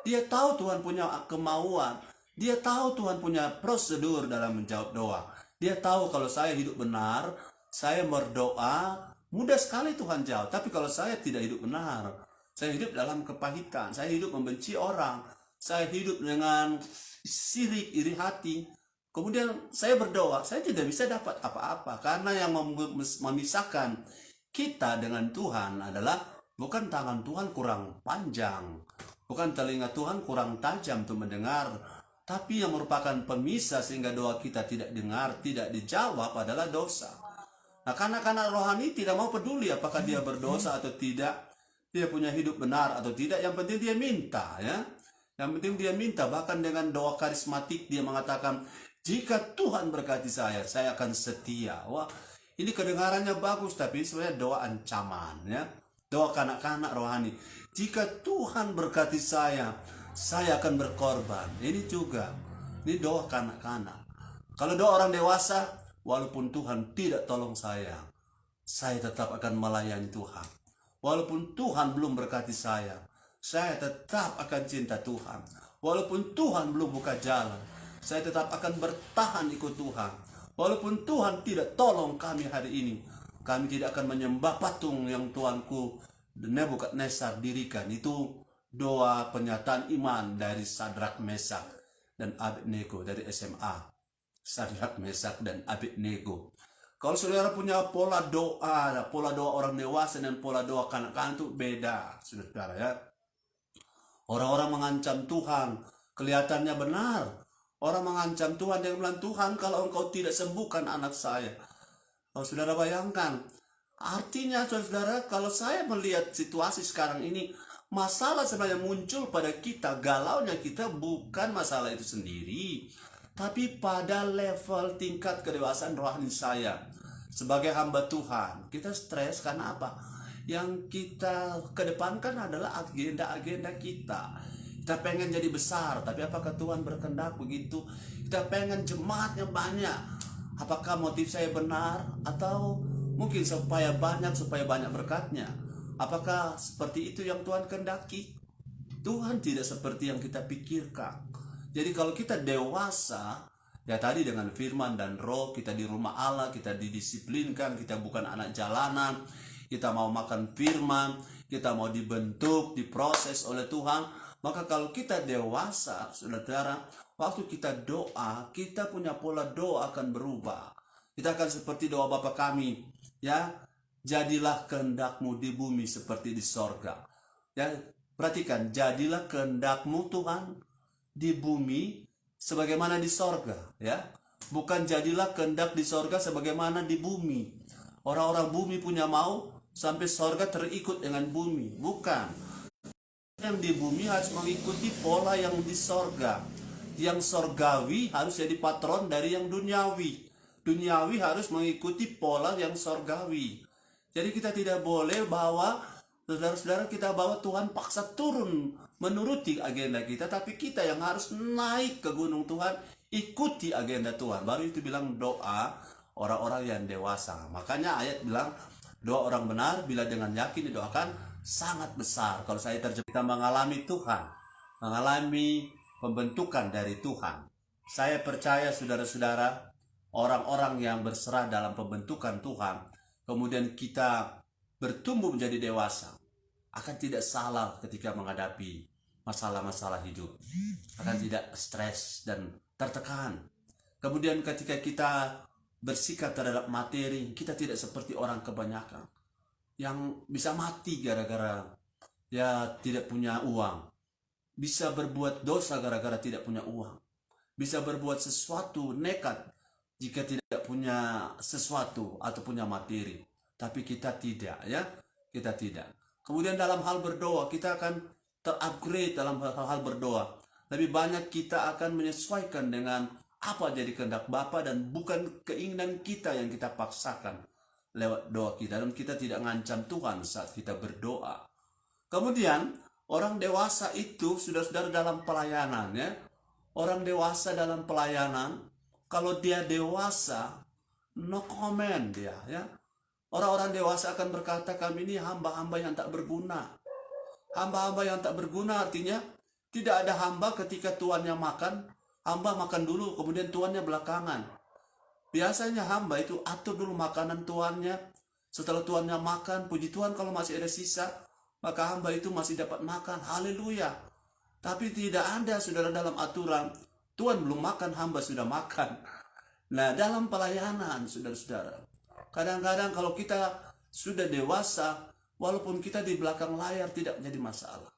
Dia tahu Tuhan punya kemauan. Dia tahu Tuhan punya prosedur dalam menjawab doa. Dia tahu kalau saya hidup benar, saya berdoa, mudah sekali Tuhan jawab. Tapi kalau saya tidak hidup benar, saya hidup dalam kepahitan, saya hidup membenci orang, saya hidup dengan sirik, iri hati, kemudian saya berdoa, saya tidak bisa dapat apa-apa. Karena yang memisahkan kita dengan Tuhan adalah bukan tangan Tuhan kurang panjang, bukan telinga Tuhan kurang tajam untuk mendengar, tapi yang merupakan pemisah sehingga doa kita tidak dengar, tidak dijawab adalah dosa. Nah, kanak-kanak rohani tidak mau peduli apakah dia berdosa atau tidak, dia punya hidup benar atau tidak, yang penting dia minta ya. Yang penting dia minta, bahkan dengan doa karismatik dia mengatakan, jika Tuhan berkati saya akan setia. Wah, ini kedengarannya bagus, tapi sebenarnya doa ancaman ya. Doa kanak-kanak rohani. Jika Tuhan berkati saya akan berkorban. Ini juga, ini doa kanak-kanak. Kalau doa orang dewasa, walaupun Tuhan tidak tolong saya, saya tetap akan melayani Tuhan. Walaupun Tuhan belum berkati saya tetap akan cinta Tuhan. Walaupun Tuhan belum buka jalan, saya tetap akan bertahan ikut Tuhan. Walaupun Tuhan tidak tolong kami hari ini, kami tidak akan menyembah patung yang tuanku Nebukadnezar dirikan. Itu doa penyataan iman dari Sadrak, Mesak, dan Abednego dari SMA. Sadrak, Mesak, dan Abednego. Kalau saudara punya pola doa orang dewasa dan pola doa kanak-kanak itu beda, saudara ya. Orang-orang mengancam Tuhan, kelihatannya benar. Orang mengancam Tuhan, dia bilang, Tuhan kalau engkau tidak sembuhkan anak saya. Kalau saudara bayangkan, artinya saudara, kalau saya melihat situasi sekarang ini, masalah sebenarnya muncul pada kita, galaunya kita bukan masalah itu sendiri, tapi pada level tingkat kedewasaan rohani saya. Sebagai hamba Tuhan, kita stres karena apa? Yang kita kedepankan adalah agenda-agenda kita. Kita pengen jadi besar, tapi apakah Tuhan berkehendak begitu? Kita pengen jemaatnya banyak. Apakah motif saya benar? Atau mungkin supaya banyak berkatnya? Apakah seperti itu yang Tuhan kehendaki? Tuhan tidak seperti yang kita pikirkan. Jadi kalau kita dewasa, ya tadi dengan firman dan roh, kita di rumah Allah, kita didisiplinkan, kita bukan anak jalanan, kita mau makan firman, kita mau dibentuk, diproses oleh Tuhan. Maka kalau kita dewasa, saudara, waktu kita doa, kita punya pola doa akan berubah. Kita akan seperti doa Bapa kami, ya, jadilah kehendakmu di bumi seperti di sorga. Ya, perhatikan, jadilah kehendakmu Tuhan di bumi sebagaimana di sorga, ya. Bukan jadilah kehendak di sorga sebagaimana di bumi. Orang-orang bumi punya mau sampai sorga terikut dengan bumi. Bukan. Yang di bumi harus mengikuti pola yang di sorga. Yang sorgawi harus jadi patron dari yang duniawi. Duniawi harus mengikuti pola yang sorgawi. Jadi kita tidak boleh bawa, saudara-saudara, kita bawa Tuhan paksa turun menuruti agenda kita, tapi kita yang harus naik ke gunung Tuhan, ikuti agenda Tuhan. Baru itu bilang doa orang-orang yang dewasa. Makanya ayat bilang, doa orang benar bila dengan yakin didoakan sangat besar. Kalau saya terjemah, kita mengalami Tuhan, mengalami pembentukan dari Tuhan. Saya percaya saudara-saudara, orang-orang yang berserah dalam pembentukan Tuhan, kemudian kita bertumbuh menjadi dewasa, akan tidak salah ketika menghadapi masalah-masalah hidup, akan tidak stres dan tertekan. Kemudian ketika kita bersikap terhadap materi, kita tidak seperti orang kebanyakan yang bisa mati gara-gara ya tidak punya uang, bisa berbuat dosa gara-gara tidak punya uang, bisa berbuat sesuatu nekat jika tidak punya sesuatu atau punya materi. Tapi kita tidak, ya, kita tidak. Kemudian dalam hal berdoa, kita akan terupgrade dalam hal berdoa. Lebih banyak kita akan menyesuaikan dengan apa jadi kehendak Bapa dan bukan keinginan kita yang kita paksakan lewat doa kita. Dan kita tidak ngancam Tuhan saat kita berdoa. Kemudian orang dewasa itu saudara-saudara dalam pelayanan, ya. Orang dewasa dalam pelayanan, kalau dia dewasa, no comment dia, ya. Orang-orang dewasa akan berkata, kami ini hamba-hamba yang tak berguna. Hamba-hamba yang tak berguna artinya tidak ada hamba ketika tuannya makan, hamba makan dulu, kemudian tuannya belakangan. Biasanya hamba itu atur dulu makanan tuannya. Setelah tuannya makan, puji Tuhan kalau masih ada sisa, maka hamba itu masih dapat makan. Haleluya. Tapi tidak ada, saudara, dalam aturan, Tuhan belum makan, hamba sudah makan. Nah, dalam pelayanan, saudara-saudara, kadang-kadang kalau kita sudah dewasa, walaupun kita di belakang layar tidak menjadi masalah.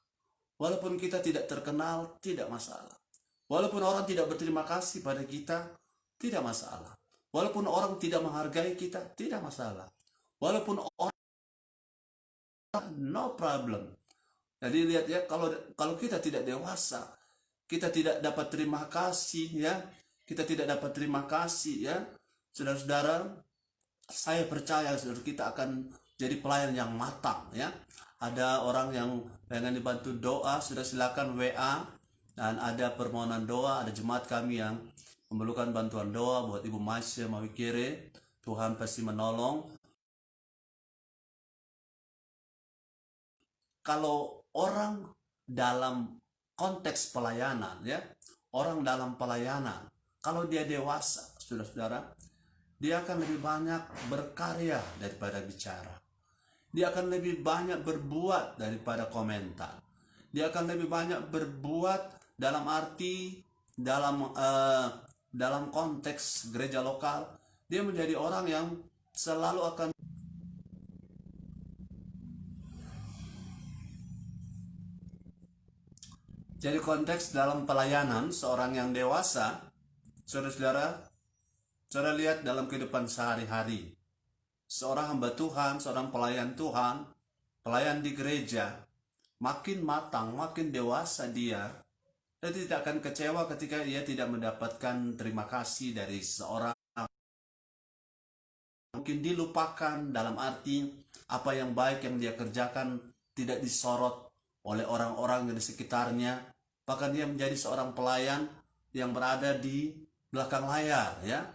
Walaupun kita tidak terkenal, tidak masalah. Walaupun orang tidak berterima kasih pada kita, tidak masalah. Walaupun orang tidak menghargai kita, tidak masalah. Walaupun orang, no problem. Jadi lihat ya, kalau kita tidak dewasa, kita tidak dapat terima kasih, ya. Kita tidak dapat terima kasih, ya. Saudara-saudara, saya percaya saudara kita akan jadi pelayan yang matang, ya. Ada orang yang pengen dibantu doa, sudah silakan WA, dan ada permohonan doa, ada jemaat kami yang memerlukan bantuan doa buat Ibu Masya Mawikire. Tuhan pasti menolong. kalau orang dalam konteks pelayanan, ya, orang dalam pelayanan, kalau dia dewasa, saudara-saudara, dia akan lebih banyak berkarya daripada bicara. Dia akan lebih banyak berbuat daripada komentar. Dia akan lebih banyak berbuat dalam arti dalam konteks gereja lokal. Dia menjadi orang yang selalu akan. Jadi konteks dalam pelayanan seorang yang dewasa, saudara-saudara, saudara lihat dalam kehidupan sehari-hari. Seorang hamba Tuhan, seorang pelayan Tuhan, pelayan di gereja, makin matang, makin dewasa dia tidak akan kecewa ketika ia tidak mendapatkan terima kasih dari seorang. Mungkin dilupakan dalam arti apa yang baik yang dia kerjakan tidak disorot oleh orang-orang yang di sekitarnya. Bahkan dia menjadi seorang pelayan yang berada di belakang layar, ya.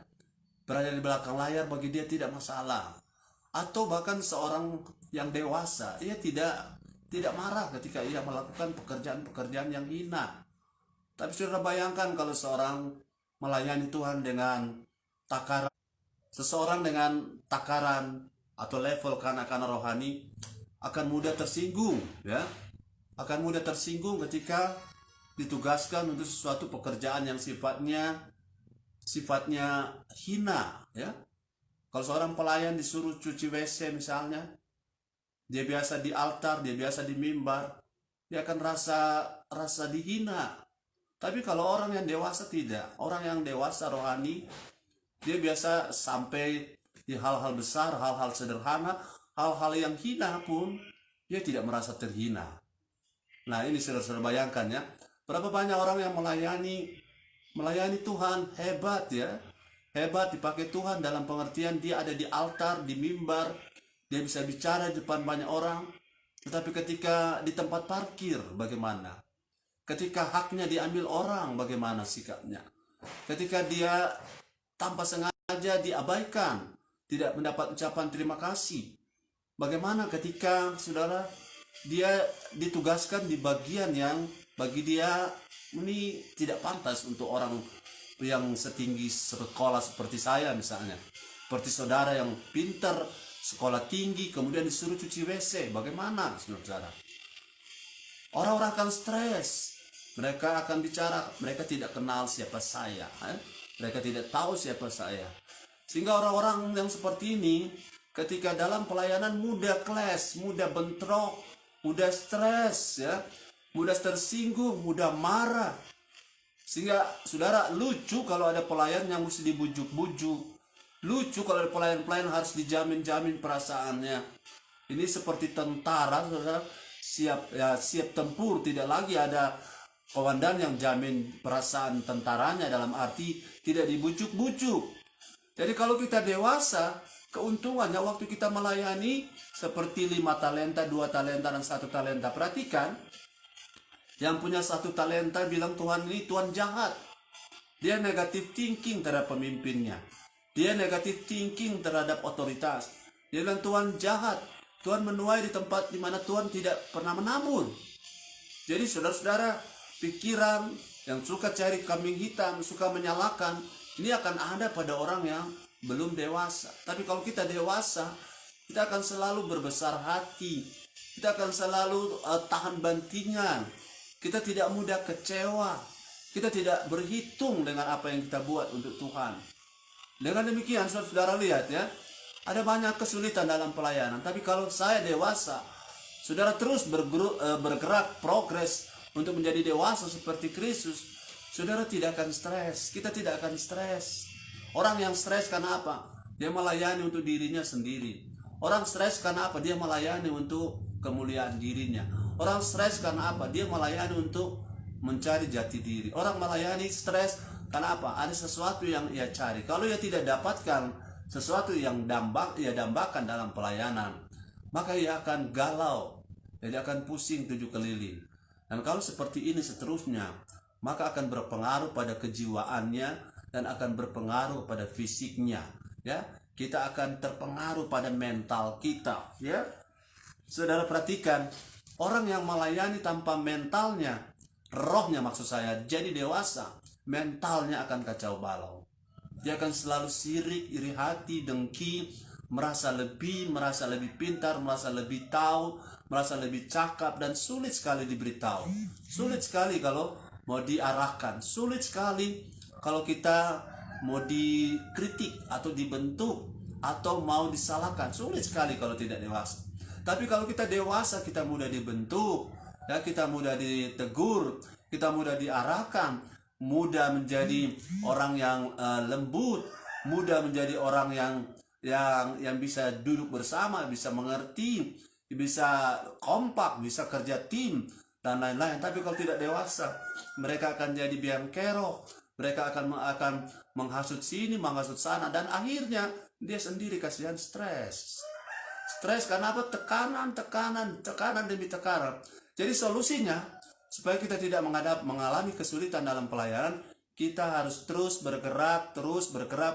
Berada di belakang layar bagi dia tidak masalah. Atau bahkan seorang yang dewasa, ia tidak marah ketika ia melakukan pekerjaan-pekerjaan yang hina. Tapi saudara bayangkan kalau seorang melayani Tuhan dengan takaran, seseorang dengan takaran atau level kanak-kanak rohani akan mudah tersinggung, ya. Akan mudah tersinggung ketika ditugaskan untuk sesuatu pekerjaan yang sifatnya hina, ya. Kalau seorang pelayan disuruh cuci WC misalnya, dia biasa di altar, dia biasa di mimbar, dia akan rasa dihina. Tapi kalau orang yang dewasa tidak, orang yang dewasa rohani, dia biasa sampai di hal-hal besar, hal-hal sederhana, hal-hal yang hina pun dia tidak merasa terhina. Nah, ini saudara-saudara bayangkan, ya, berapa banyak orang yang melayani Tuhan, hebat, ya. Hebat dipakai Tuhan dalam pengertian dia ada di altar, di mimbar, dia bisa bicara di depan banyak orang. Tetapi ketika di tempat parkir bagaimana? Ketika haknya diambil orang bagaimana sikapnya? Ketika dia tanpa sengaja diabaikan, tidak mendapat ucapan terima kasih. Bagaimana ketika saudara dia ditugaskan di bagian yang bagi dia ini tidak pantas untuk orang yang setinggi sekolah seperti saya misalnya, seperti saudara yang pintar, sekolah tinggi, kemudian disuruh cuci WC, bagaimana saudara? Orang-orang akan stres, mereka akan bicara, mereka tidak kenal siapa saya, mereka tidak tahu siapa saya, sehingga orang-orang yang seperti ini ketika dalam pelayanan mudah clash, mudah bentrok, mudah stres, ya, mudah tersinggung, mudah marah. Sehingga saudara lucu kalau ada pelayan yang mesti dibujuk-bujuk. Lucu kalau ada pelayan-pelayan harus dijamin-jamin perasaannya. Ini seperti tentara, saudara, siap tempur, tidak lagi ada komandan yang jamin perasaan tentaranya dalam arti tidak dibujuk-bujuk. Jadi kalau kita dewasa, keuntungannya waktu kita melayani seperti 5 talenta, 2 talenta, dan 1 talenta. Perhatikan, yang punya 1 talenta bilang Tuhan ini Tuhan jahat. Dia negatif thinking terhadap pemimpinnya. Dia negatif thinking terhadap otoritas. Dia bilang Tuhan jahat. Tuhan menuai di tempat di mana Tuhan tidak pernah menabur. Jadi saudara-saudara, pikiran yang suka cari kambing hitam, suka menyalahkan, ini akan ada pada orang yang belum dewasa. Tapi kalau kita dewasa, kita akan selalu berbesar hati. Kita akan selalu tahan bantingan. Kita tidak mudah kecewa. Kita tidak berhitung dengan apa yang kita buat untuk Tuhan. Dengan demikian, saudara lihat, ya, ada banyak kesulitan dalam pelayanan. Tapi kalau saya dewasa, saudara terus bergerak, progres untuk menjadi dewasa seperti Kristus, saudara tidak akan stres. Kita tidak akan stres. Orang yang stres karena apa? Dia melayani untuk dirinya sendiri. Orang stres karena apa? Dia melayani untuk kemuliaan dirinya. Orang stres karena apa? Dia melayani untuk mencari jati diri. Orang melayani stres karena apa? Ada sesuatu yang ia cari. Kalau ia tidak dapatkan sesuatu yang ia dambakan dalam pelayanan, maka ia akan galau. Dia akan pusing 7 keliling. Dan kalau seperti ini seterusnya, maka akan berpengaruh pada kejiwaannya dan akan berpengaruh pada fisiknya, ya. Kita akan terpengaruh pada mental kita, ya. Saudara perhatikan, Orang yang melayani tanpa mentalnya, rohnya maksud saya, jadi dewasa, mentalnya akan kacau balau. Dia akan selalu sirik, iri hati, dengki, merasa lebih pintar, merasa lebih tahu, merasa lebih cakap, dan sulit sekali diberitahu. Sulit sekali kalau mau diarahkan, sulit sekali kalau kita mau dikritik atau dibentuk atau mau disalahkan, sulit sekali kalau tidak dewasa. Tapi kalau kita dewasa, kita mudah dibentuk, ya, kita mudah ditegur, kita mudah diarahkan, mudah menjadi orang yang lembut, mudah menjadi orang yang bisa duduk bersama, bisa mengerti, bisa kompak, bisa kerja tim dan lain-lain. Tapi kalau tidak dewasa, mereka akan jadi biang kerok, mereka akan menghasut sini, menghasut sana, dan akhirnya dia sendiri kasihan stres karena apa? Tekanan demi tekanan. Jadi solusinya, supaya kita tidak mengalami kesulitan dalam pelayanan, kita harus terus bergerak,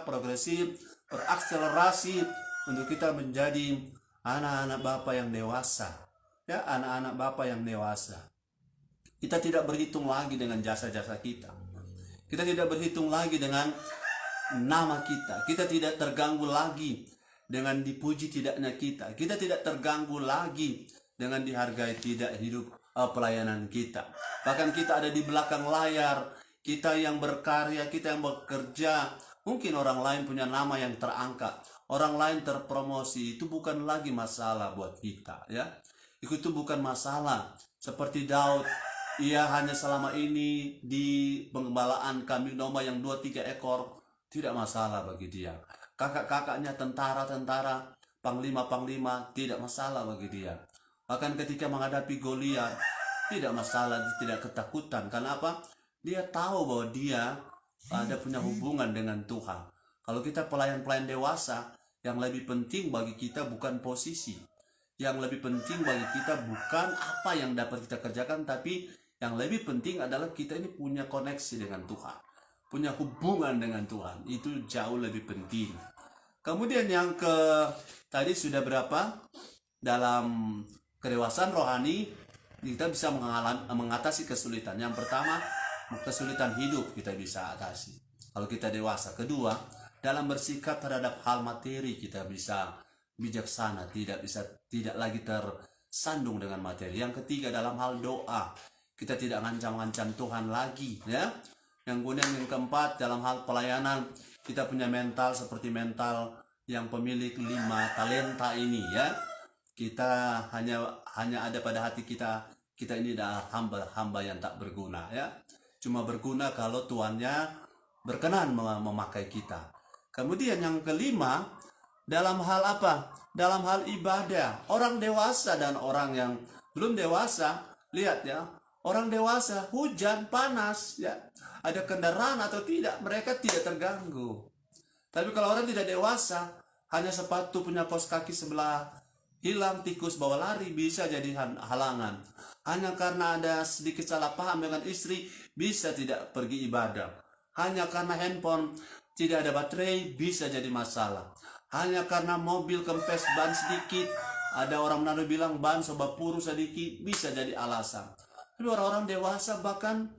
progresif, berakselerasi untuk kita menjadi anak-anak Bapa yang dewasa. Ya, anak-anak Bapa yang dewasa. Kita tidak berhitung lagi dengan jasa-jasa kita. Kita tidak berhitung lagi dengan nama kita. Kita tidak terganggu lagi dengan dipuji tidaknya kita. Kita tidak terganggu lagi dengan dihargai tidak hidup pelayanan kita. Bahkan kita ada di belakang layar, kita yang berkarya, kita yang bekerja. Mungkin orang lain punya nama yang terangkat, orang lain terpromosi, itu bukan lagi masalah buat kita, ya. Itu bukan masalah. Seperti Daud, ia hanya selama ini di pengembalaan kambing domba yang 2-3 ekor, tidak masalah bagi dia. Kakak-kakaknya tentara-tentara, panglima-panglima, tidak masalah bagi dia. Bahkan ketika menghadapi Goliat, tidak masalah, tidak ketakutan. Karena apa? Dia tahu bahwa dia ada punya hubungan dengan Tuhan. Kalau kita pelayan-pelayan dewasa, yang lebih penting bagi kita bukan posisi. Yang lebih penting bagi kita bukan apa yang dapat kita kerjakan, tapi yang lebih penting adalah kita ini punya koneksi dengan Tuhan, punya hubungan dengan Tuhan. Itu jauh lebih penting. Kemudian yang tadi sudah berapa? Dalam kedewasaan rohani kita bisa mengatasi kesulitan. Yang pertama, kesulitan hidup kita bisa atasi kalau kita dewasa. Kedua, dalam bersikap terhadap hal materi kita bisa bijaksana, tidak lagi tersandung dengan materi. Yang ketiga, dalam hal doa kita tidak ngancam-ngancam Tuhan lagi, ya. Yang kemudian yang keempat, dalam hal pelayanan kita punya mental seperti mental yang pemilik 5 talenta ini, ya. Kita hanya ada pada hati kita ini adalah hamba yang tak berguna, ya. Cuma berguna kalau tuannya berkenan memakai kita. Kemudian yang kelima, dalam hal apa? Dalam hal ibadah. Orang dewasa dan orang yang belum dewasa, lihat ya, orang dewasa hujan, panas, ya, ada kendaraan atau tidak, mereka tidak terganggu. Tapi kalau orang tidak dewasa, hanya sepatu punya kaos kaki sebelah hilang, tikus bawa lari, bisa jadi halangan. Hanya karena ada sedikit salah paham dengan istri, bisa tidak pergi ibadah. Hanya karena handphone tidak ada baterai, bisa jadi masalah. Hanya karena mobil kempes ban sedikit, ada orang Manado bilang ban soba puru sedikit, bisa jadi alasan. Tapi orang-orang dewasa bahkan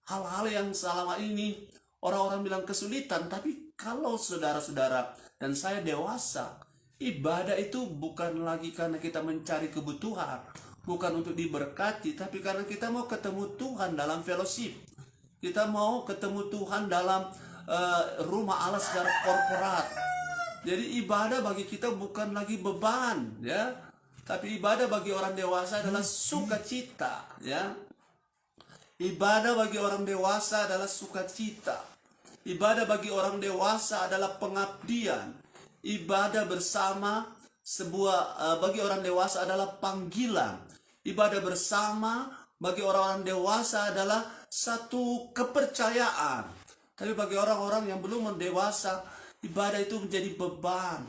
hal-hal yang selama ini orang-orang bilang kesulitan, tapi kalau saudara-saudara dan saya dewasa, ibadah itu bukan lagi karena kita mencari kebutuhan, bukan untuk diberkati, tapi karena kita mau ketemu Tuhan dalam fellowship. Kita mau ketemu Tuhan dalam rumah Allah secara korporat. Jadi ibadah bagi kita bukan lagi beban, ya. Tapi ibadah bagi orang dewasa adalah sukacita, ya. Ibadah bagi orang dewasa adalah sukacita. Ibadah bagi orang dewasa adalah pengabdian. Ibadah bersama bagi orang dewasa adalah panggilan. Ibadah bersama bagi orang-orang dewasa adalah satu kepercayaan. Tapi bagi orang-orang yang belum mendewasa, ibadah itu menjadi beban.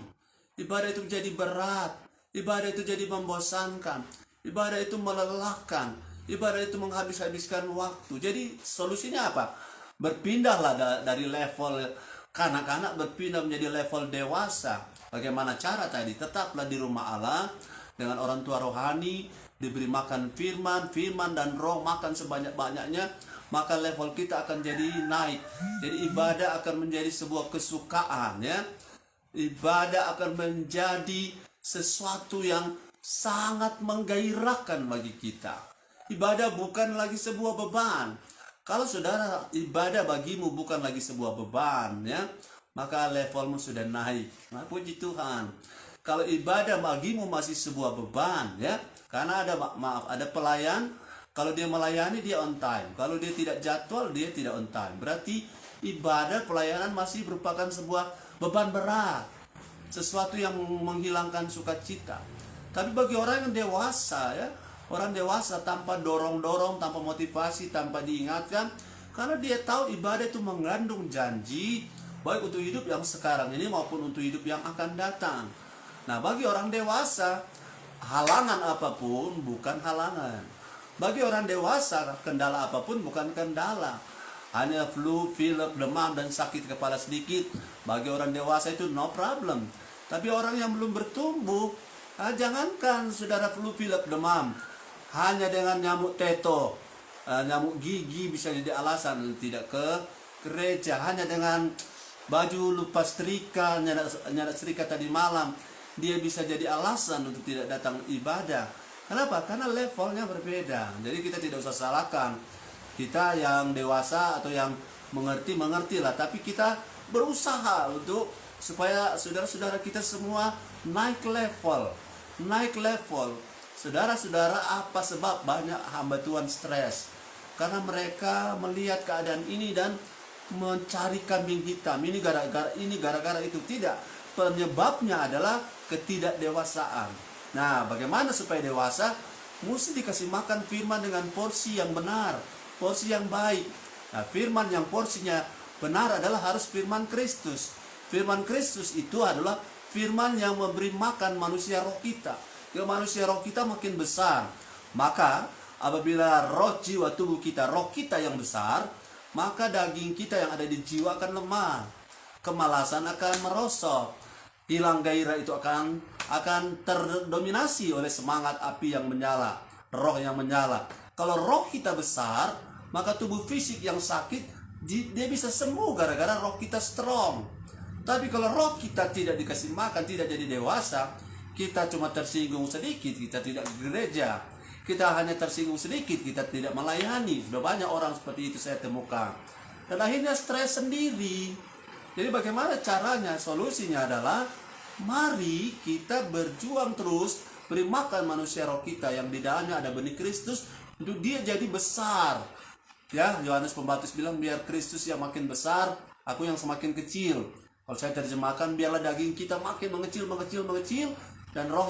Ibadah itu menjadi berat. Ibadah itu jadi membosankan. Ibadah itu melelahkan. Ibadah itu menghabiskan waktu. Jadi solusinya apa? Berpindahlah dari level kanak-kanak, berpindah menjadi level dewasa. Bagaimana cara tadi? Tetaplah di rumah Allah dengan orang tua rohani, diberi makan firman, dan roh, makan sebanyak-banyaknya, maka level kita akan jadi naik. Jadi ibadah akan menjadi sebuah kesukaan, ya. Ibadah akan menjadi sesuatu yang sangat menggairahkan bagi kita. Ibadah bukan lagi sebuah beban. Kalau saudara, ibadah bagimu bukan lagi sebuah beban, ya, maka levelmu sudah naik. Nah, puji Tuhan. Kalau ibadah bagimu masih sebuah beban, ya, karena ada pelayan. Kalau dia melayani, dia on time. Kalau dia tidak jadwal, dia tidak on time. Berarti ibadah pelayanan masih merupakan sebuah beban berat, sesuatu yang menghilangkan sukacita. Tapi bagi orang yang dewasa, ya, orang dewasa tanpa dorong-dorong, tanpa motivasi, tanpa diingatkan, karena dia tahu ibadah itu mengandung janji, baik untuk hidup yang sekarang ini maupun untuk hidup yang akan datang. Nah, bagi orang dewasa, halangan apapun bukan halangan. Bagi orang dewasa, kendala apapun bukan kendala. Hanya flu, pilek, demam, dan sakit kepala sedikit, bagi orang dewasa itu no problem. Tapi orang yang belum bertumbuh, jangankan saudara flu, pilek, demam, hanya dengan nyamuk teto, nyamuk gigi bisa jadi alasan tidak ke gereja. Hanya dengan baju lupa setrika, nyala setrika tadi malam, dia bisa jadi alasan untuk tidak datang ibadah. Kenapa? Karena levelnya berbeda. Jadi kita tidak usah salahkan. Kita yang dewasa atau yang mengerti-lah, tapi kita berusaha untuk supaya saudara-saudara kita semua naik level. Saudara-saudara, apa sebab banyak hamba Tuhan stres? Karena mereka melihat keadaan ini dan mencari kambing hitam. Ini gara-gara itu. Tidak. Penyebabnya adalah ketidakdewasaan. Nah, bagaimana supaya dewasa? Mesti dikasih makan firman dengan porsi yang benar, porsi yang baik. Nah, firman yang porsinya benar adalah harus firman Kristus. Firman Kristus itu adalah firman yang memberi makan manusia roh kita. Manusia roh kita makin besar, maka apabila roh, jiwa, tubuh kita, roh kita yang besar, maka daging kita yang ada di jiwa akan lemah, kemalasan akan merosot, hilang gairah itu akan terdominasi oleh semangat api yang menyala, roh yang menyala. Kalau roh kita besar, maka tubuh fisik yang sakit dia bisa sembuh gara-gara roh kita strong. Tapi kalau roh kita tidak dikasih makan, tidak jadi dewasa, kita cuma tersinggung sedikit, kita tidak ke gereja. Kita hanya tersinggung sedikit, kita tidak melayani. Sudah banyak orang seperti itu saya temukan. Dan akhirnya stres sendiri. Jadi bagaimana caranya? Solusinya adalah mari kita berjuang terus, beri makan manusia roh kita yang di dalamnya ada benih Kristus, untuk dia jadi besar. Ya, Yohanes Pembaptis bilang, biar Kristus yang makin besar, aku yang semakin kecil. Kalau saya terjemahkan, biarlah daging kita makin mengecil, dan roh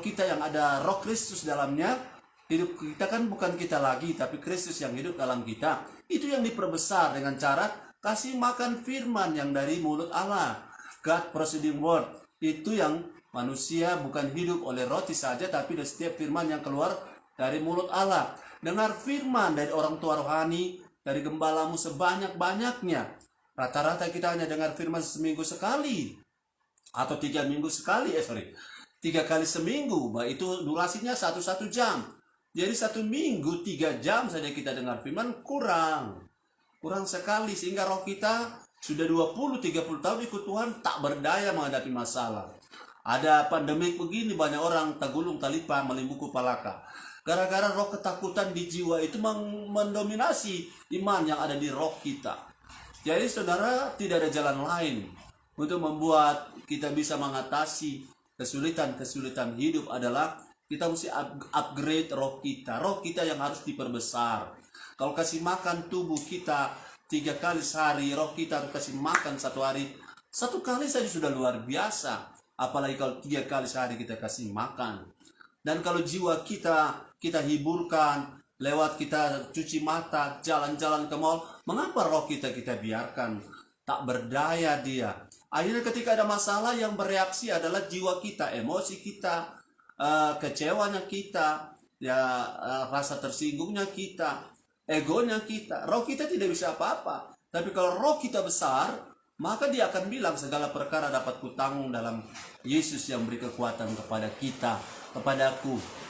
kita yang ada roh Kristus dalamnya, hidup kita kan bukan kita lagi, tapi Kristus yang hidup dalam kita. Itu yang diperbesar dengan cara kasih makan firman yang dari mulut Allah. God proceeding word. Itu yang manusia bukan hidup oleh roti saja, tapi dari setiap firman yang keluar dari mulut Allah. Dengar firman dari orang tua rohani, dari gembalamu sebanyak-banyaknya. Rata-rata kita hanya dengar firman seminggu sekali, atau 3 minggu sekali, 3 kali seminggu. Itu durasinya 1 jam. Jadi 1 minggu 3 jam saja kita dengar firman, kurang sekali. Sehingga roh kita sudah 20-30 tahun ikut Tuhan tak berdaya menghadapi masalah. Ada pandemik begini, banyak orang tagulung talipa melimbuku palaka. Gara-gara roh ketakutan di jiwa itu mendominasi iman yang ada di roh kita. Jadi saudara, tidak ada jalan lain untuk membuat kita bisa mengatasi kesulitan hidup adalah kita mesti upgrade roh kita. Roh kita yang harus diperbesar. Kalau kasih makan tubuh kita 3 kali sehari, roh kita harus kasih makan 1 hari. 1 kali saja sudah luar biasa. Apalagi kalau 3 kali sehari kita kasih makan. Dan kalau jiwa kita hiburkan lewat kita cuci mata, jalan-jalan ke mall, mengapa roh kita biarkan tak berdaya dia? Akhirnya ketika ada masalah, yang bereaksi adalah jiwa kita, emosi kita, kecewanya kita, rasa tersinggungnya kita, egonya kita. Roh kita tidak bisa apa-apa. Tapi kalau roh kita besar, maka dia akan bilang segala perkara dapat kutanggung dalam Yesus yang beri kekuatan kepada kita, kepadaku.